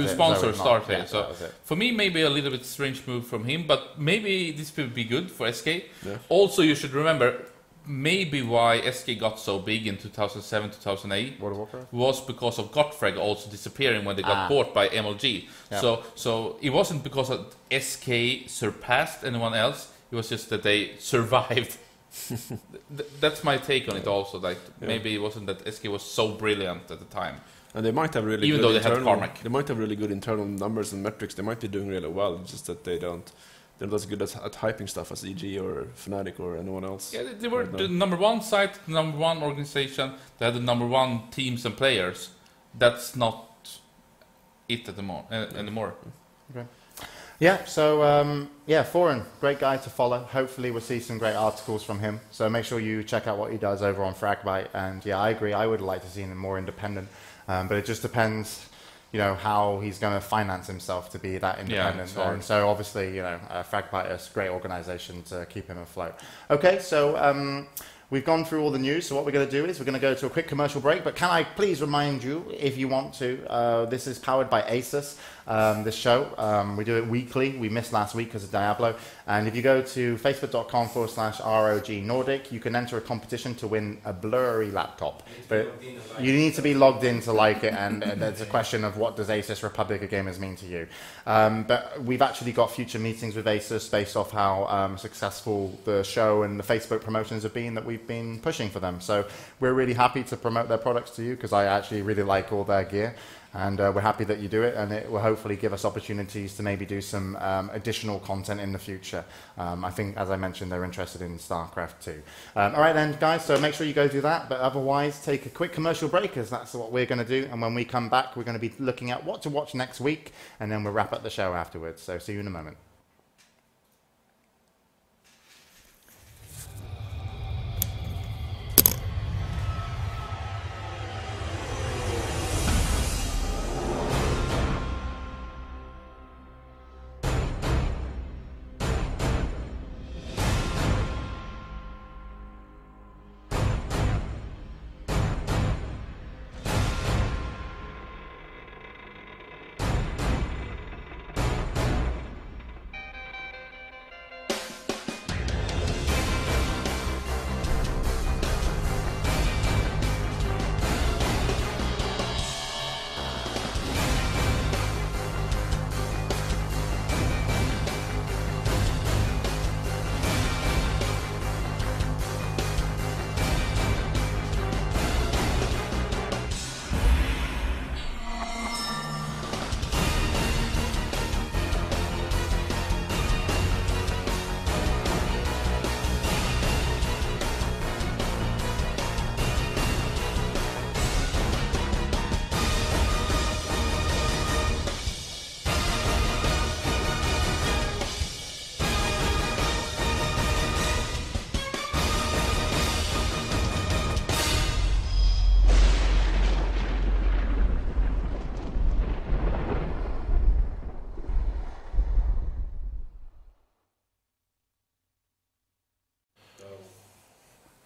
S4: sponsors Startel. Yeah, so for me, maybe a little bit strange move from him, but maybe this will be good for SK. Yeah. Also, you should remember, maybe why SK got so big in 2007, 2008 was because of Gottfried also disappearing when they got bought by MLG. Yeah. So it wasn't because of SK surpassed anyone else. It was just that they survived. That's my take on it. Also, like maybe it wasn't that SK was so brilliant at the time.
S2: And they might have really
S4: even
S2: good
S4: though they had Carmack.
S2: They might have really good internal numbers and metrics. They might be doing really well. It's just that they're not as good at hyping stuff as EG or Fnatic or anyone else.
S4: Yeah, they were the number one site, the number one organization. They had the number one teams and players. That's not it anymore. Okay.
S1: Yeah, so, Foreign, great guy to follow. Hopefully we'll see some great articles from him. So make sure you check out what he does over on Fragbyte. And yeah, I agree. I would like to see him more independent. But it just depends, you know, how he's going to finance himself to be that independent. Yeah, and so obviously, you know, Fragbyte is a great organization to keep him afloat. Okay, so we've gone through all the news. So what we're going to do is we're going to go to a quick commercial break. But can I please remind you, if you want to, this is powered by Asus, this show. We do it weekly. We missed last week because of Diablo. And if you go to facebook.com/ROG Nordic, you can enter a competition to win a blurry laptop. But you need to be logged in to like it, and there's a question of what does Asus Republic of Gamers mean to you. But we've actually got future meetings with Asus based off how successful the show and the Facebook promotions have been that we've been pushing for them. So we're really happy to promote their products to you because I actually really like all their gear. And we're happy that you do it, and it will hopefully give us opportunities to maybe do some additional content in the future. I think, as I mentioned, they're interested in StarCraft too. All right then, guys, so make sure you go do that. But otherwise, take a quick commercial break, as that's what we're going to do. And when we come back, we're going to be looking at what to watch next week, and then we'll wrap up the show afterwards. So see you in a moment.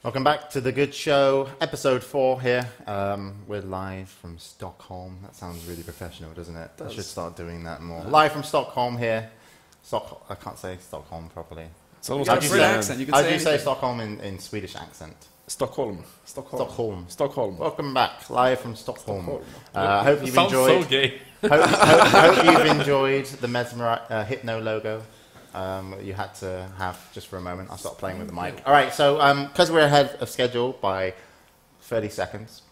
S1: Welcome back to The Good Show, episode 4 here. We're live from Stockholm. That sounds really professional, doesn't it? I should start doing that more. Live from Stockholm here. I can't say Stockholm properly.
S2: It's almost
S3: How
S2: like
S3: do you accent? You can
S1: How
S3: say
S1: do you say
S3: anything.
S1: Stockholm in Swedish accent?
S2: Stockholm.
S1: Stockholm. Welcome back, live from Stockholm.
S2: Stockholm.
S1: Hope you've
S4: Sounds
S1: enjoyed.
S4: so gay.
S1: hope you've enjoyed the Hypno logo. You had to have just for a moment. I'll stop playing with the mic. All right, so because we're ahead of schedule by 30 seconds.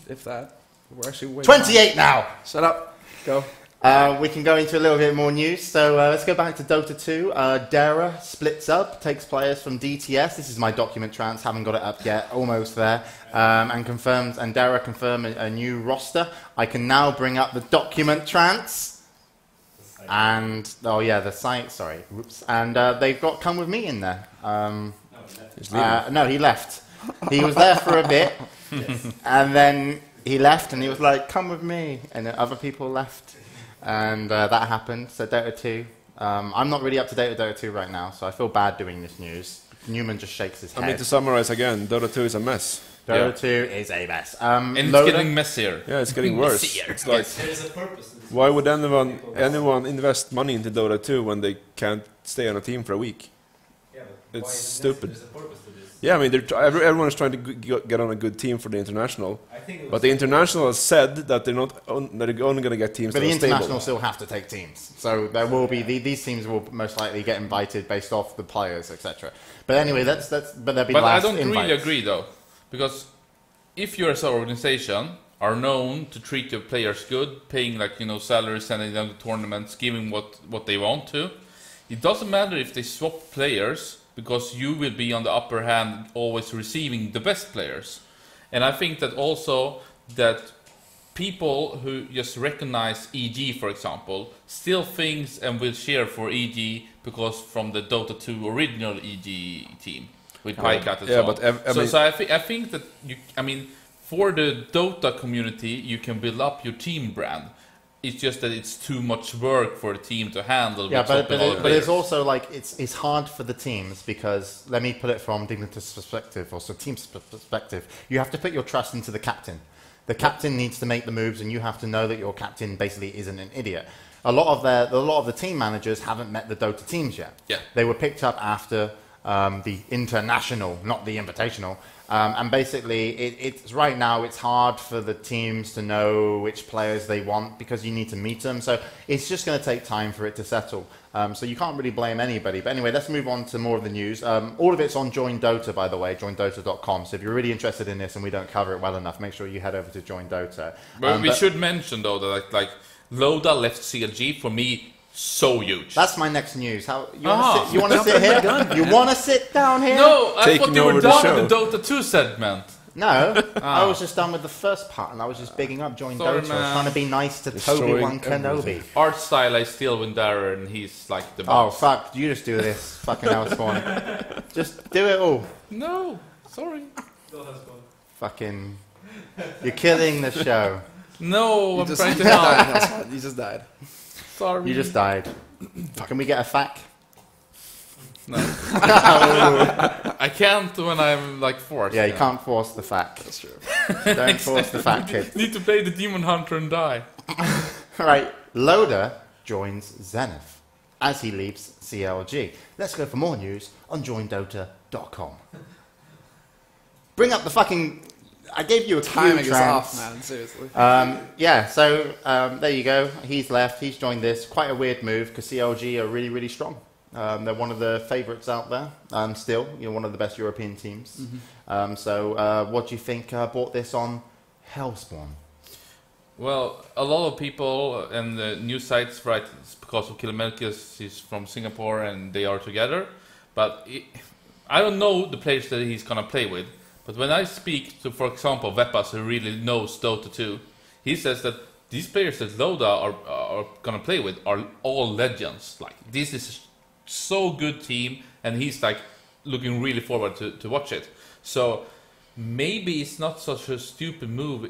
S3: If that. We're actually way
S1: 28 now!
S3: Shut up. Go.
S1: We can go into a little bit more news. So let's go back to Dota 2. Dara splits up, takes players from DTS. This is my document trans, haven't got it up yet, almost there. And Dara confirmed a new roster. I can now bring up the document trans. And, the site, sorry. Whoops. And they've got Come With Me in there. No, he left. He was there for a bit. And then he left and he was like, come with me. And then other people left. And that happened. So Dota 2. I'm not really up to date with Dota 2 right now, so I feel bad doing this news. Newman just shakes his head.
S2: I mean, to summarize again, Dota 2 is a mess.
S1: Dota 2 is a mess.
S4: And it's getting messier.
S2: Yeah, it's getting worse. It's like,
S5: There is a purpose to this.
S2: why would anyone invest money into Dota 2 when they can't stay on a team for a week?
S5: Yeah, but
S2: It's
S5: why is it
S2: stupid.
S5: There's a purpose to this.
S2: Yeah, I mean, everyone is trying to get on a good team for the international.
S5: I think it was
S2: But the international has said that they're only going to get teams
S1: But
S2: that
S1: the
S2: are stable.
S1: international still have to take teams. So there will be these teams will most likely get invited based off the players, etc. But anyway, but there'll be
S4: But I
S1: last
S4: don't
S1: invites.
S4: really agree though, because if you as an organization are known to treat your players good, paying salaries, sending them to tournaments, giving what they want to, it doesn't matter if they swap players because you will be on the upper hand, always receiving the best players. And I think that also that people who just recognize EG, for example, still thinks and will cheer for EG because from the Dota 2 original EG team with Pycat and so on.
S2: But
S4: I think that for the Dota community, you can build up your team brand. It's just that it's too much work for a team to handle.
S1: Yeah,
S4: with
S1: but
S4: swapping all
S1: it's
S4: players.
S1: also like it's hard for the teams because let me put it from Dignitas' perspective, or so team's perspective. You have to put your trust into the captain. The captain needs to make the moves, and you have to know that your captain basically isn't an idiot. A lot of the team managers haven't met the Dota teams yet.
S4: Yeah.
S1: They were picked up after the international, not the invitational, And basically, it's right now, it's hard for the teams to know which players they want because you need to meet them. So it's just going to take time for it to settle. So you can't really blame anybody. But anyway, let's move on to more of the news. All of it's on Join Dota, by the way, joindota.com. So if you're really interested in this and we don't cover it well enough, make sure you head over to Join Dota.
S4: But we should mention, though, that like Loda left CLG, for me, so huge.
S1: That's my next news. How you want to sit here? You want to sit down here?
S4: No, I
S2: Taking
S4: thought you
S2: over
S4: were
S2: the
S4: done
S2: show.
S4: with the Dota 2 segment.
S1: No, I was just done with the first part, and I was just bigging up Join
S4: Sorry,
S1: Dota,
S4: man.
S1: trying to be nice to
S2: Destroying
S1: Toby-Wan Kenobi.
S4: Art style, I still win there, and he's like the
S1: Oh,
S4: boss.
S1: fuck, you just do this. Fucking Hellspawn. Just do it all.
S4: No, sorry.
S1: Fucking... You're killing the show.
S4: No, I'm
S3: You
S4: trying to
S3: died,
S4: help.
S3: Hellspawn. You just died.
S4: Sorry.
S1: You just died. Can we get a fact?
S4: No. I can't when I'm like forced.
S1: Yeah, you can't force the fact.
S3: That's true.
S1: Don't force the fact, kid.
S4: Need to play the Demon Hunter and die.
S1: Alright, Loda joins Zenith as he leaves CLG. Let's go for more news on joindota.com. Bring up the fucking... I gave you a
S3: Timing
S1: cue,
S3: is
S1: Trans.
S3: off, man. Seriously.
S1: Yeah, so there you go. He's left. He's joined this. Quite a weird move because CLG are really, really strong. They're one of the favourites out there. Still, one of the best European teams.
S3: Mm-hmm.
S1: So, what do you think brought this on Hellspawn?
S4: Well, a lot of people and the news sites write it's because of Kilometricus. He's from Singapore and they are together. But I don't know the players that he's gonna play with. But when I speak to, for example, Vepas, who really knows Dota 2, he says that these players that Loda are gonna play with are all legends. Like, this is so good team, and he's like looking really forward to watch it. So maybe it's not such a stupid move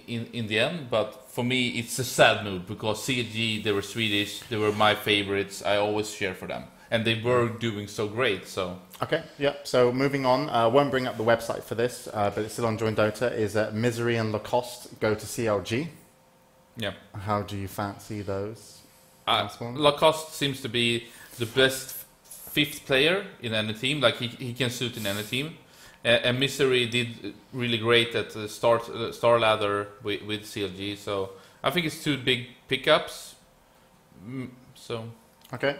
S4: in the end, but for me it's a sad move because CG, they were Swedish, they were my favorites. I always cheer for them, and they were doing so great. So
S1: Okay, yeah. So moving on, won't bring up the website for this, but it's still on Join Dota. Is Misery and Lacoste go to CLG?
S4: yeah,
S1: How do you fancy those? Last one?
S4: Lacoste seems to be the best fifth player in any team. Like he can suit in any team. And Misery did really great at the star ladder with CLG. So I think it's two big pickups. So
S1: Okay.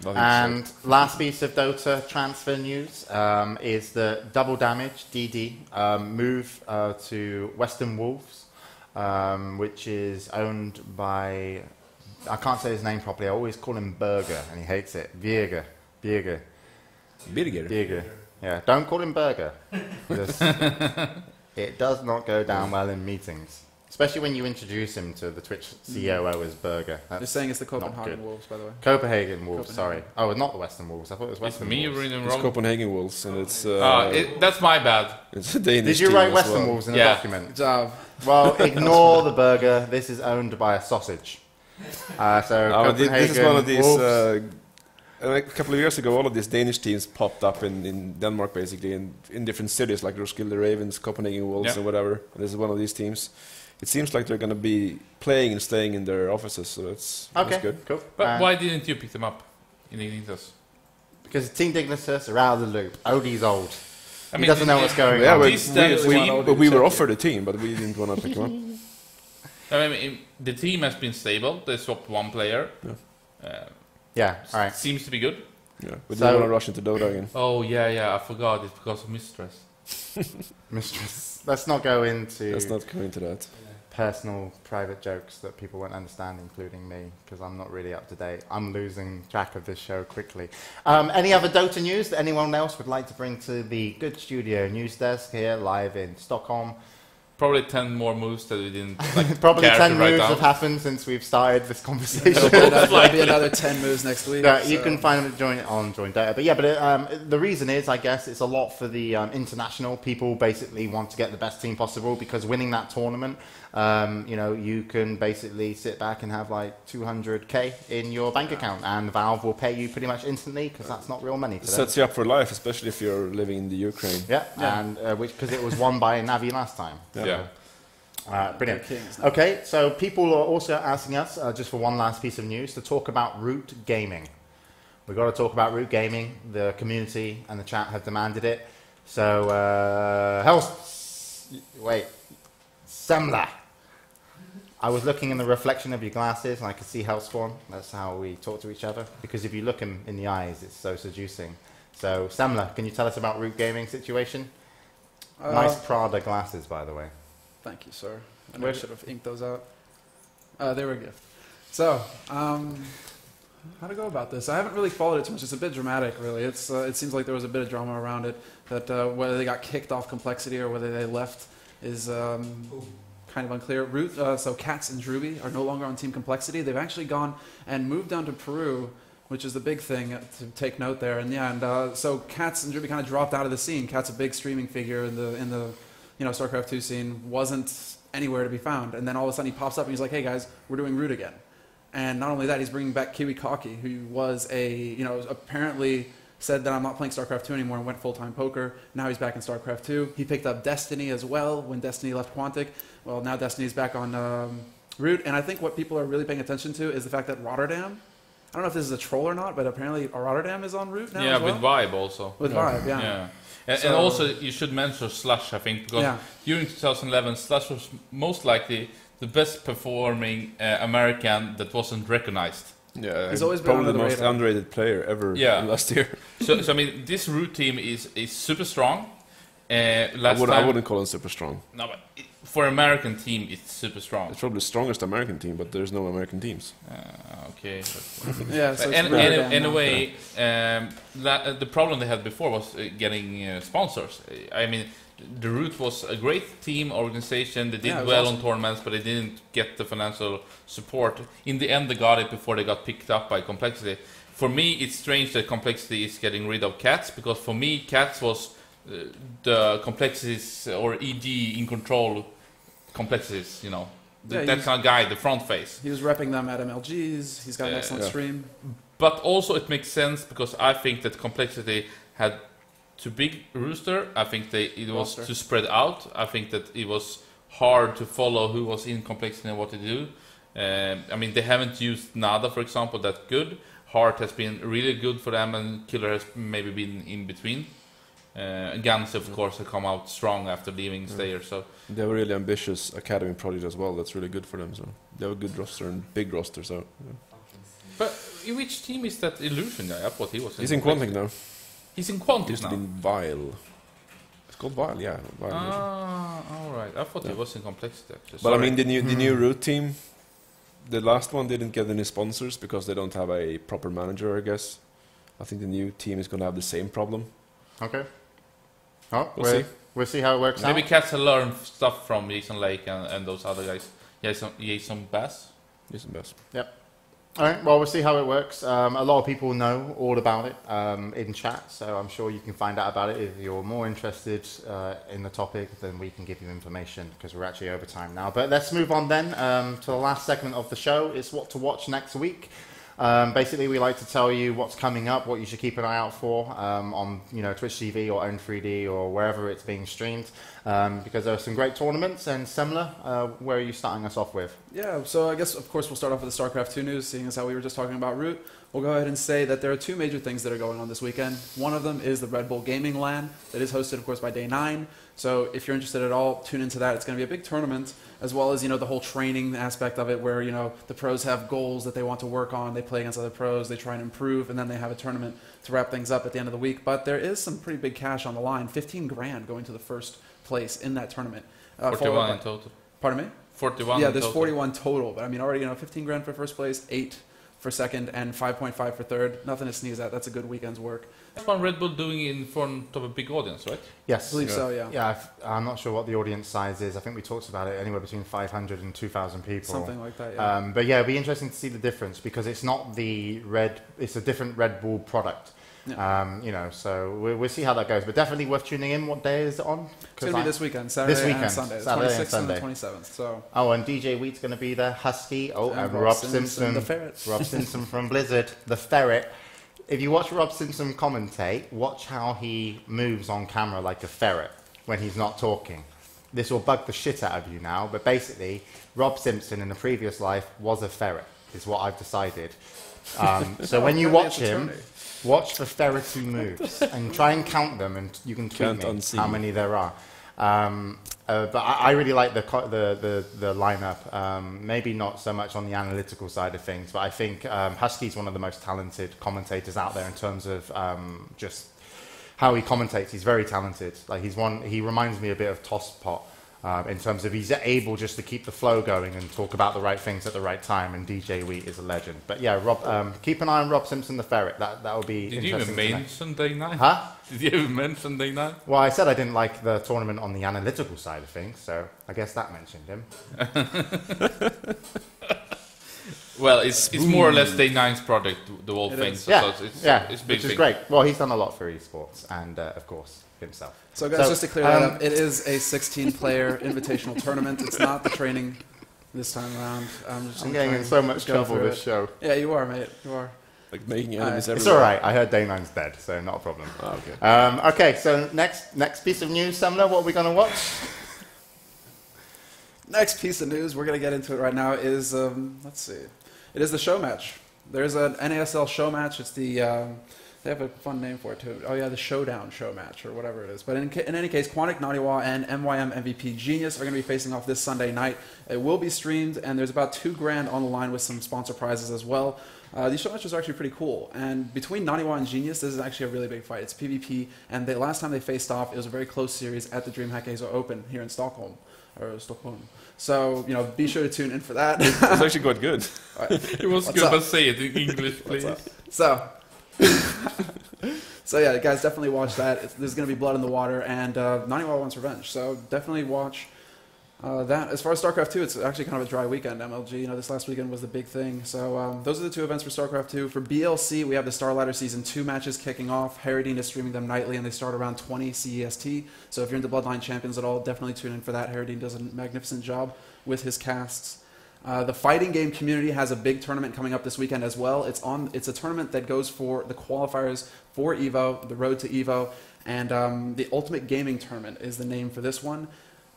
S2: Nothing
S1: And last piece of Dota transfer news is the Double Damage DD move to Western Wolves, which is owned by, I can't say his name properly, I always call him Berger and he hates it. Birger.
S2: Birger.
S1: Yeah, don't call him Berger. It does not go down well in meetings. Especially when you introduce him to the Twitch COO as Berger.
S3: They're
S1: That's
S3: saying it's the
S1: not
S3: Copenhagen
S1: good.
S3: Wolves, by the way.
S1: Copenhagen Wolves,
S3: Copenhagen.
S1: sorry. Oh, not the Western Wolves. I thought it was
S4: it's
S1: Western
S4: me
S1: Wolves.
S4: reading
S2: It's
S4: wrong.
S2: Copenhagen Wolves, and it's
S4: That's my bad.
S2: it's a Danish
S1: Did you
S2: team
S1: write
S2: as
S1: Western
S2: well.
S1: Wolves in the
S4: Yeah.
S1: document?
S3: Good job.
S1: Well, ignore the burger. This is owned by a sausage. So
S2: This is one of these.
S1: Wolves.
S2: A couple of years ago, all of these Danish teams popped up in Denmark, basically, in different cities like Roskilde Ravens, Copenhagen Wolves,
S4: Yeah.
S2: and whatever. And this is one of these teams. It seems like they're going to be playing and staying in their offices, so that's good.
S1: Cool.
S4: But why didn't you pick them up in Ignitus?
S1: Because Team Dignitas are out of the loop. Odie's old.
S4: I
S1: He doesn't know what's going
S2: Yeah,
S1: on.
S2: but
S4: This Danish team,
S2: we were offered a team, but we didn't want to pick them up.
S4: I mean, the team has been stable. They swapped one player.
S1: Yeah, all right.
S4: Seems to be good.
S2: Yeah, we
S1: So-
S2: didn't want to rush into Dota again.
S4: Oh yeah, I forgot. It's because of Mistress.
S1: Mistress. Let's not go into
S2: Let's not go into that.
S1: personal, private jokes that people won't understand, including me, because I'm not really up to date. I'm losing track of this show quickly. Any other Dota news that anyone else would like to bring to the Good Studio news desk here, live in Stockholm?
S4: Probably 10 more moves that we didn't like,
S1: Probably
S4: care
S1: 10
S4: to write
S1: moves
S4: down.
S1: have happened since we've started this conversation.
S3: There'll be another 10 moves next week.
S1: You
S3: so-
S1: can find them on Join Data. But yeah, the reason is, I guess, it's a lot for the international people. Basically, want to get the best team possible because winning that tournament, you can basically sit back and have like 200k in your bank account, and Valve will pay you pretty much instantly because that's not real money
S2: It
S1: to them.
S2: sets you up for life, especially if you're living in the Ukraine.
S1: Yeah, and because it was won by Navi last time.
S4: Yeah.
S1: Brilliant.
S3: They're kings now.
S1: Okay, so people are also asking us, just for one last piece of news, to talk about Root Gaming. We've got to talk about Root Gaming. The community and the chat have demanded it. So, Semmler. I was looking in the reflection of your glasses and I could see Hellspawn. That's how we talk to each other. Because if you look him in the eyes, it's so seducing. So, Semmler, can you tell us about Root Gaming situation? Nice Prada glasses, by the way.
S3: Thank you, sir. I should have inked those out. They were a gift. So, how to go about this? I haven't really followed it too much. It's a bit dramatic, really. It seems like there was a bit of drama around it. That whether they got kicked off Complexity or whether they left is kind of unclear. Root, so Cats and Druby are no longer on Team Complexity. They've actually gone and moved down to Peru, which is the big thing to take note there. And so Cats and Druby kind of dropped out of the scene. Cat's a big streaming figure in the StarCraft 2 scene, wasn't anywhere to be found. And then all of a sudden he pops up and he's like, hey guys, we're doing Root again. And not only that, he's bringing back Kiwi Kaki, who was apparently said that I'm not playing StarCraft 2 anymore and went full-time poker. Now he's back in StarCraft 2. He picked up Destiny as well when Destiny left Quantic. Well, now Destiny's back on Root. And I think what people are really paying attention to is the fact that Rotterdam, I don't know if this is a troll or not, but apparently Rotterdam is on Root now as well.
S4: With Vibe also.
S3: With Vibe, yeah.
S4: And also, you should mention Slush, I think, because during 2011, Slush was most likely the best performing American that wasn't recognized.
S3: Yeah, he's always been
S2: probably the most underrated player ever last year.
S4: so I mean, this Root team is super strong.
S2: I wouldn't call them super strong.
S4: No, but for American team, it's super strong.
S2: It's probably the strongest American team, but there's no American teams.
S4: Okay.
S3: Yeah. So
S4: anyway, the problem they had before was getting sponsors. I mean, the Root was a great team organization. They did well on tournaments, but they didn't get the financial support. In the end, they got it before they got picked up by Complexity. For me, it's strange that Complexity is getting rid of Cats, because for me, Cats was the Complexities or EG in control Complexities, that kind of guy, the front face.
S3: He was repping them at MLGs. He's got an excellent stream.
S4: But also it makes sense because I think that Complexity had too big rooster. I think it was too spread out. I think that it was hard to follow who was in Complexity and what to do. I mean, they haven't used Nada, for example, that good. Heart has been really good for them, and Killer has maybe been in between. Guns, of course, have come out strong after leaving Slayer. So
S2: they have a really ambitious academy project as well. That's really good for them. So they have a good roster and big roster. So,
S4: but in which team is that Illusion guy? I thought he was.
S2: He's in Quantic now.
S4: He's in Quantic now.
S2: He's been Vile. It's called Vile, yeah. Vile
S4: all right. I thought he was in Complexity. Actually.
S2: But I mean, the new Root team, the last one didn't get any sponsors because they don't have a proper manager, I guess. I think the new team is going to have the same problem.
S1: Okay. We'll see how it works
S4: Maybe
S1: out.
S4: Cats have learned stuff from Jason Lake and those other guys. Jason Bass.
S1: Yep. All right, well, we'll see how it works. A lot of people know all about it in chat, so I'm sure you can find out about it. If you're more interested in the topic, then we can give you information, because we're actually over time now. But let's move on then to the last segment of the show. It's what to watch next week. Basically, we like to tell you what's coming up, what you should keep an eye out for on Twitch TV or Own3D or wherever it's being streamed, because there are some great tournaments. And Semmler, where are you starting us off with?
S3: Yeah, so I guess, of course, we'll start off with the StarCraft 2 news, seeing as how we were just talking about Root. We'll go ahead and say that there are two major things that are going on this weekend. One of them is the Red Bull Gaming LAN that is hosted, of course, by Day 9. So if you're interested at all, tune into that. It's going to be a big tournament, as well as, the whole training aspect of it, where, the pros have goals that they want to work on. They play against other pros, they try and improve, and then they have a tournament to wrap things up at the end of the week. But there is some pretty big cash on the line, 15 grand going to the first place in that tournament.
S4: 41 in total.
S3: Pardon me?
S4: 41
S3: Yeah,
S4: in
S3: there's
S4: total.
S3: 41 total. But I mean, already, 15 grand for first place, 8 for second, and 5.5 for third. Nothing to sneeze at. That's a good weekend's work.
S4: That's one Red Bull doing in front of a big audience, right?
S1: Yes.
S3: I believe so, yeah.
S1: Yeah, I'm not sure what the audience size is. I think we talked about it, anywhere between 500 and 2,000 people.
S3: Something like that, yeah.
S1: But yeah, it'll be interesting to see the difference, because it's not it's a different Red Bull product.
S3: Yeah.
S1: So we'll see how that goes. But definitely worth tuning in. What day is it on?
S3: It's going to be this weekend, Saturday and Sunday.
S1: Saturday
S3: 26th
S1: and Sunday.
S3: And the 27th. So.
S1: Oh, and DJ Wheat's going to be there. Husky. Oh, and Rob Simpson.
S3: The Ferret.
S1: Rob Simpson from Blizzard. The Ferret. If you watch Rob Simpson commentate, watch how he moves on camera like a ferret when he's not talking. This will bug the shit out of you now, but basically, Rob Simpson in the previous life was a ferret. is what I've decided. So when you watch him, watch for ferrety moves and try and count them, and you can tweet me how many there are. But I really like the lineup. Maybe not so much on the analytical side of things, but I think Husky's one of the most talented commentators out there in terms of just how he commentates. He's very talented. Like he reminds me a bit of Tosspot. In terms of he's able just to keep the flow going and talk about the right things at the right time, and DJ Wheat is a legend. But yeah, Rob, keep an eye on Rob Simpson the Ferret. That will be interesting.
S4: Did you even mention Day 9?
S1: Huh?
S4: Did you even mention Day 9?
S1: Well, I said I didn't like the tournament on the analytical side of things, so I guess that mentioned him.
S4: Well, it's more or less Day 9's project, the whole thing. So it's big,
S1: which is great. Well, he's done a lot for esports, and of course himself.
S3: So guys, just to clear that up, it is a 16-player invitational tournament. It's not the training this time around.
S1: I'm getting in so much trouble this show.
S3: Yeah, you are, mate. You are.
S2: Like making enemies everywhere.
S1: It's all right. I heard Day 9's dead, so not a problem.
S2: Oh, okay.
S1: Okay, so next piece of news, Semmler, what are we going to watch?
S3: Next piece of news, we're going to get into it right now, is, let's see. It is the show match. There's an NASL show match. It's the... they have a fun name for it too. Oh yeah, the Showdown show match or whatever it is. But in any case, Quantic Naniwa and MYM MVP Genius are going to be facing off this Sunday night. It will be streamed, and there's about $2,000 on the line with some sponsor prizes as well. These show matches are actually pretty cool. And between Naniwa and Genius, this is actually a really big fight. It's PvP, and the last time they faced off, it was a very close series at the DreamHack Asia Open here in Stockholm. So, be sure to tune in for that.
S2: It's actually quite good.
S4: It was good, but say it in English, please.
S3: So yeah, guys, definitely watch that. There's going to be blood in the water, and Naniwa wants revenge. So definitely watch that. As far as StarCraft 2, it's actually kind of a dry weekend, MLG. This last weekend was the big thing. So those are the two events for StarCraft 2. For BLC, we have the Starladder Season 2 matches kicking off. Harry is streaming them nightly, and they start around 20 CEST. So if you're into Bloodline Champions at all, definitely tune in for that. Harry does a magnificent job with his casts. The fighting game community has a big tournament coming up this weekend as well. It's a tournament that goes for the qualifiers for EVO, the road to EVO, and the Ultimate Gaming Tournament is the name for this one.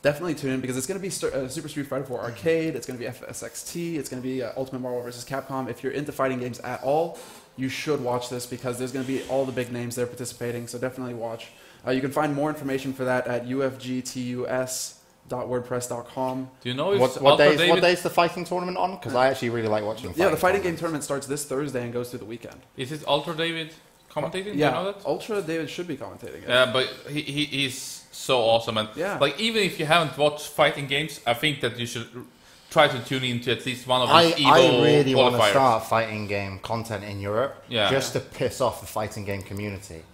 S3: Definitely tune in because it's going to be Super Street Fighter 4 Arcade, it's going to be FSXT, it's going to be Ultimate Marvel vs. Capcom. If you're into fighting games at all, you should watch this because there's going to be all the big names there participating, so definitely watch. You can find more information for that at ufgtus.wordpress.com.
S4: Do you know if
S1: what day is the fighting tournament on? Because I actually really like watching.
S3: Yeah, the fighting game tournament starts this Thursday and goes through the weekend.
S4: Is it Ultra David commentating?
S3: Yeah,
S4: Do you know that?
S3: Ultra David should be commentating it.
S4: Yeah, but he's so awesome, and even if you haven't watched fighting games, I think that you should try to tune into at least one of these EVO
S1: I really want to
S4: qualifiers.
S1: start fighting game content in Europe, just to piss off the fighting game community.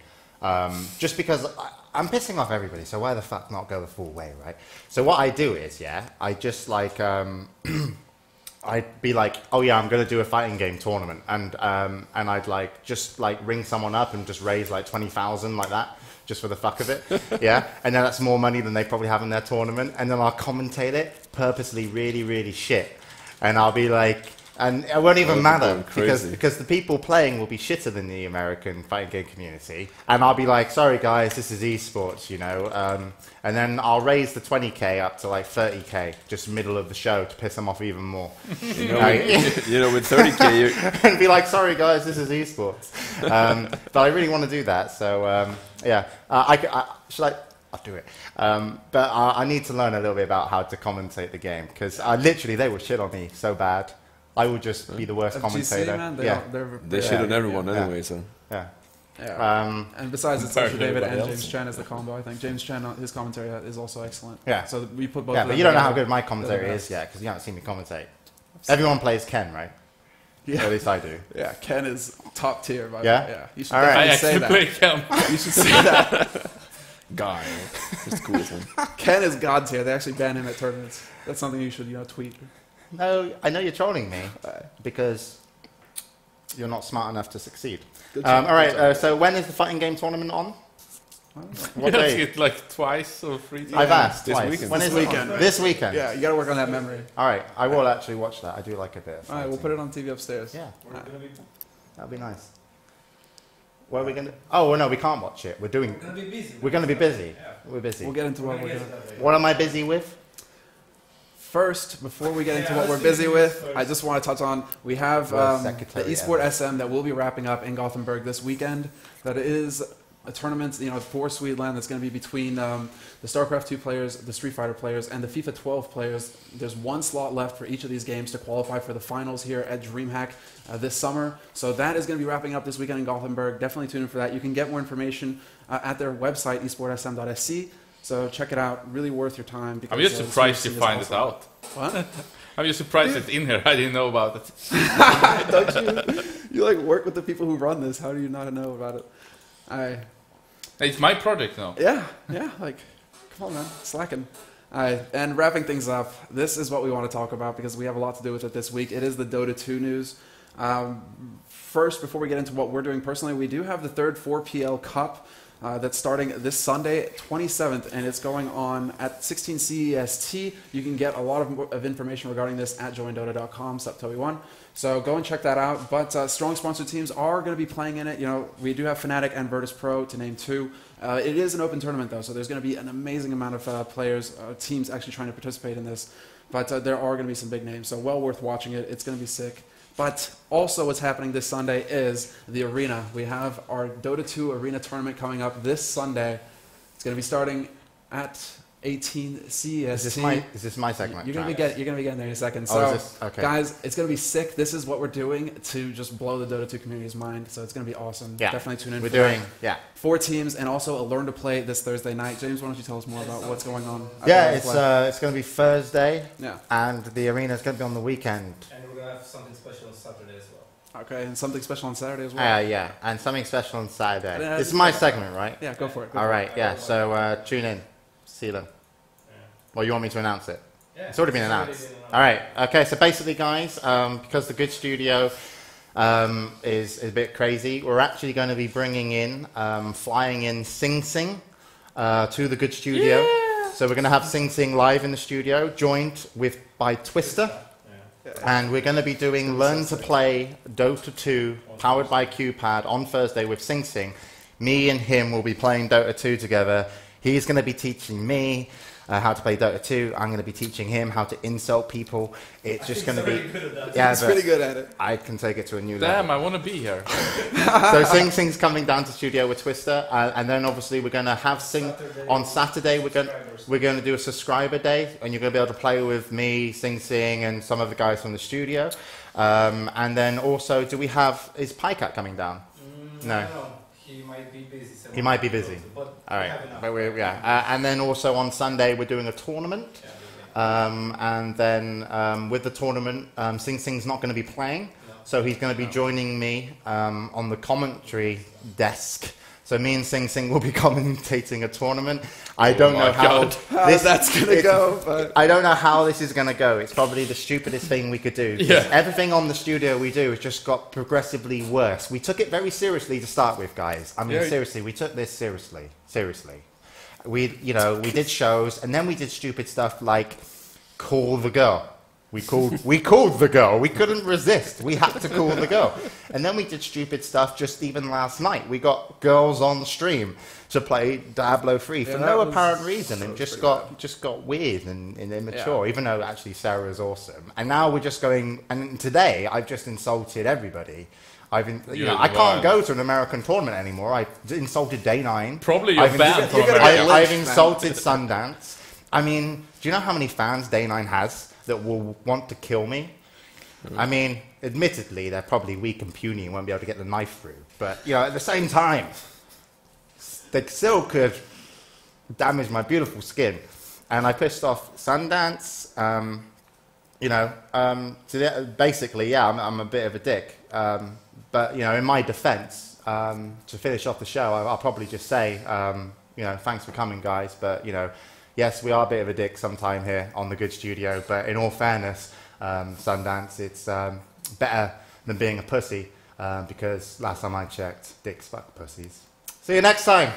S1: Just because I'm pissing off everybody, so why the fuck not go the full way, right? So what I do is, I just like, I'd be like, oh yeah, I'm going to do a fighting game tournament, and I'd like just like ring someone up and just raise like 20,000 like that, just for the fuck of it, and then that's more money than they probably have in their tournament, and then I'll commentate it purposely really, really shit, and I'll be like, and it won't even matter because the people playing will be shitter than the American fighting game community, and I'll be like, sorry guys, this is esports, and then I'll raise the 20k up to like 30k just middle of the show to piss them off even more.
S2: With 30k,
S1: and be like, sorry guys, this is esports. But I really want to do that, so I'll do it. But I need to learn a little bit about how to commentate the game because literally they would shit on me so bad. I would just be the worst commentator.
S3: Man,
S2: they shit on everyone anyway, so.
S3: Yeah. And besides, it's also David and James Chen as the combo, I think. James Chen, his commentary is also excellent.
S1: Yeah.
S3: So we put both of
S1: Yeah,
S3: them
S1: but you don't know how
S3: together.
S1: good my commentary is yet because you haven't seen me commentate. Everyone plays Ken, right?
S3: Yeah.
S1: Or at least I do.
S3: Yeah, Ken is top tier. By
S1: Yeah?
S3: Yeah. You should
S1: All right.
S3: definitely say that. You should say that.
S2: Guy. Just cool, man.
S3: Ken is god tier. They actually ban him at tournaments. That's something you should, tweet.
S1: No, I know you're trolling me because you're not smart enough to succeed.
S3: Job,
S1: all right, so when is the fighting game tournament on? What day?
S4: It like twice or 3 times.
S1: I've asked
S2: This
S1: twice.
S2: weekend.
S1: When
S3: This
S1: is it on?
S3: weekend, right?
S1: This weekend.
S3: Yeah, you got to work on that memory.
S1: All right, I will actually watch that. I do like a bit of
S3: All right, we'll
S1: fighting.
S3: put it on TV upstairs.
S1: Yeah,
S5: We're gonna be,
S1: that'd be nice. Where are we going to... Oh, well, no, we can't watch it. We're
S5: gonna be busy.
S1: We're going to be busy.
S5: Yeah.
S1: We're busy.
S3: We'll get into
S5: We're
S3: what
S5: gonna
S3: we're
S5: get
S3: doing.
S5: to that later.
S1: What am I busy with?
S3: First, before we get into what we're busy with, I just want to touch on, we have the eSport SM that will be wrapping up in Gothenburg this weekend. That is a tournament, for Sweden that's going to be between the StarCraft 2 players, the Street Fighter players, and the FIFA 12 players. There's one slot left for each of these games to qualify for the finals here at DreamHack this summer. So that is going to be wrapping up this weekend in Gothenburg. Definitely tune in for that. You can get more information at their website, esportsm.sc. So check it out. Really worth your time. Because,
S4: I'm just surprised you find it out.
S3: What?
S4: I'm just surprised it's in here. I didn't know about it.
S3: Don't you? You like work with the people who run this. How do you not know about it?
S4: It's my project now.
S3: Yeah. Like, come on, man, slacking. And wrapping things up, this is what we want to talk about because we have a lot to do with it this week. It is the Dota 2 news. First, before we get into what we're doing personally, we do have the third 4PL Cup that's starting this Sunday, 27th, and it's going on at 16 CEST. You can get a lot of information regarding this at joindota.com/Toby1. So go and check that out. But strong sponsored teams are going to be playing in it. We do have Fnatic and Virtus Pro to name two. It is an open tournament though, so there's going to be an amazing amount of players, teams actually trying to participate in this. But there are going to be some big names, so well worth watching it. It's going to be sick. But also what's happening this Sunday is the Arena. We have our Dota 2 Arena tournament coming up this Sunday. It's going to be starting at 18 CEST.
S1: Is this my segment?
S3: You're gonna be getting there in a second. So,
S1: okay.
S3: Guys, it's gonna be sick. This is what we're doing to just blow the Dota 2 community's mind. So it's gonna be awesome.
S1: Yeah.
S3: Definitely tune in.
S1: We're doing
S3: 4 teams and also a learn to play this Thursday night. James, why don't you tell us more about what's going on?
S1: It's going to be Thursday.
S3: Yeah.
S1: And the arena is going to be on the weekend.
S5: And we're gonna have something special on Saturday as well.
S3: Okay, and something special on Saturday as well.
S1: Yeah, and something special on Saturday.
S3: Yeah,
S1: This is my segment, right?
S3: Yeah, go for it.
S1: All right, yeah. So tune in. See you then. Well, you want me to announce it?
S5: Yeah,
S1: it's already been announced. All right. Okay. So basically, guys, because the Good Studio is a bit crazy, we're actually going to be bringing in, flying in Sing Sing to the Good Studio. Yeah. So we're going to have Sing Sing live in the studio, joined by Twister. Yeah. And we're going to be doing Learn to Play Dota 2, powered by QPad, on Thursday with Sing Sing. Me and him will be playing Dota 2 together. He's going to be teaching me how to play Dota 2. I'm going to be teaching him how to insult people. It's just going to be...
S3: Yeah, he's pretty good at it.
S1: I can take it to a new level.
S4: Damn, I want to be here.
S1: So Sing Sing's coming down to studio with Twister, and then obviously we're going to have Sing... On Saturday, we're going to do a subscriber day, and you're going to be able to play with me, Sing Sing, and some of the guys from the studio. And then also, is PyCat coming down? No.
S5: He might be busy.
S1: He might be busy. All right. And then also on Sunday, we're doing a tournament. And then with the tournament, Sing Sing's not going to be playing. No. So he's going to be joining me on the commentary desk. So me and Sing Sing will be commentating a tournament. I don't know how
S3: that's going to go. But
S1: I don't know how this is going to go. It's probably the stupidest thing we could do.
S4: Yeah.
S1: Everything on the studio we do has just got progressively worse. We took it very seriously to start with, guys. I mean, seriously, we took this seriously. Seriously. We did shows, and then we did stupid stuff like call the girl. We called the girl. We couldn't resist. We had to call the girl. And then we did stupid stuff just even last night. We got girls on stream to play Diablo 3 for no apparent reason. And just got weird and immature, even though actually Sarah is awesome. And now we're just going, and today I've just insulted everybody. I can't go to an American tournament anymore. I've insulted Day 9.
S4: Probably you're banned from America.
S1: I've insulted Sundance. I mean, do you know how many fans Day 9 has that will want to kill me? I mean, admittedly, they're probably weak and puny and won't be able to get the knife through. But, at the same time, they still could damage my beautiful skin. And I pissed off Sundance. Basically, I'm a bit of a dick. But, in my defense, to finish off the show, I'll probably just say, thanks for coming, guys. But, yes, we are a bit of a dick sometime here on the Good Studio, but in all fairness, Sundance, it's better than being a pussy, because last time I checked, dicks fuck pussies. See you next time!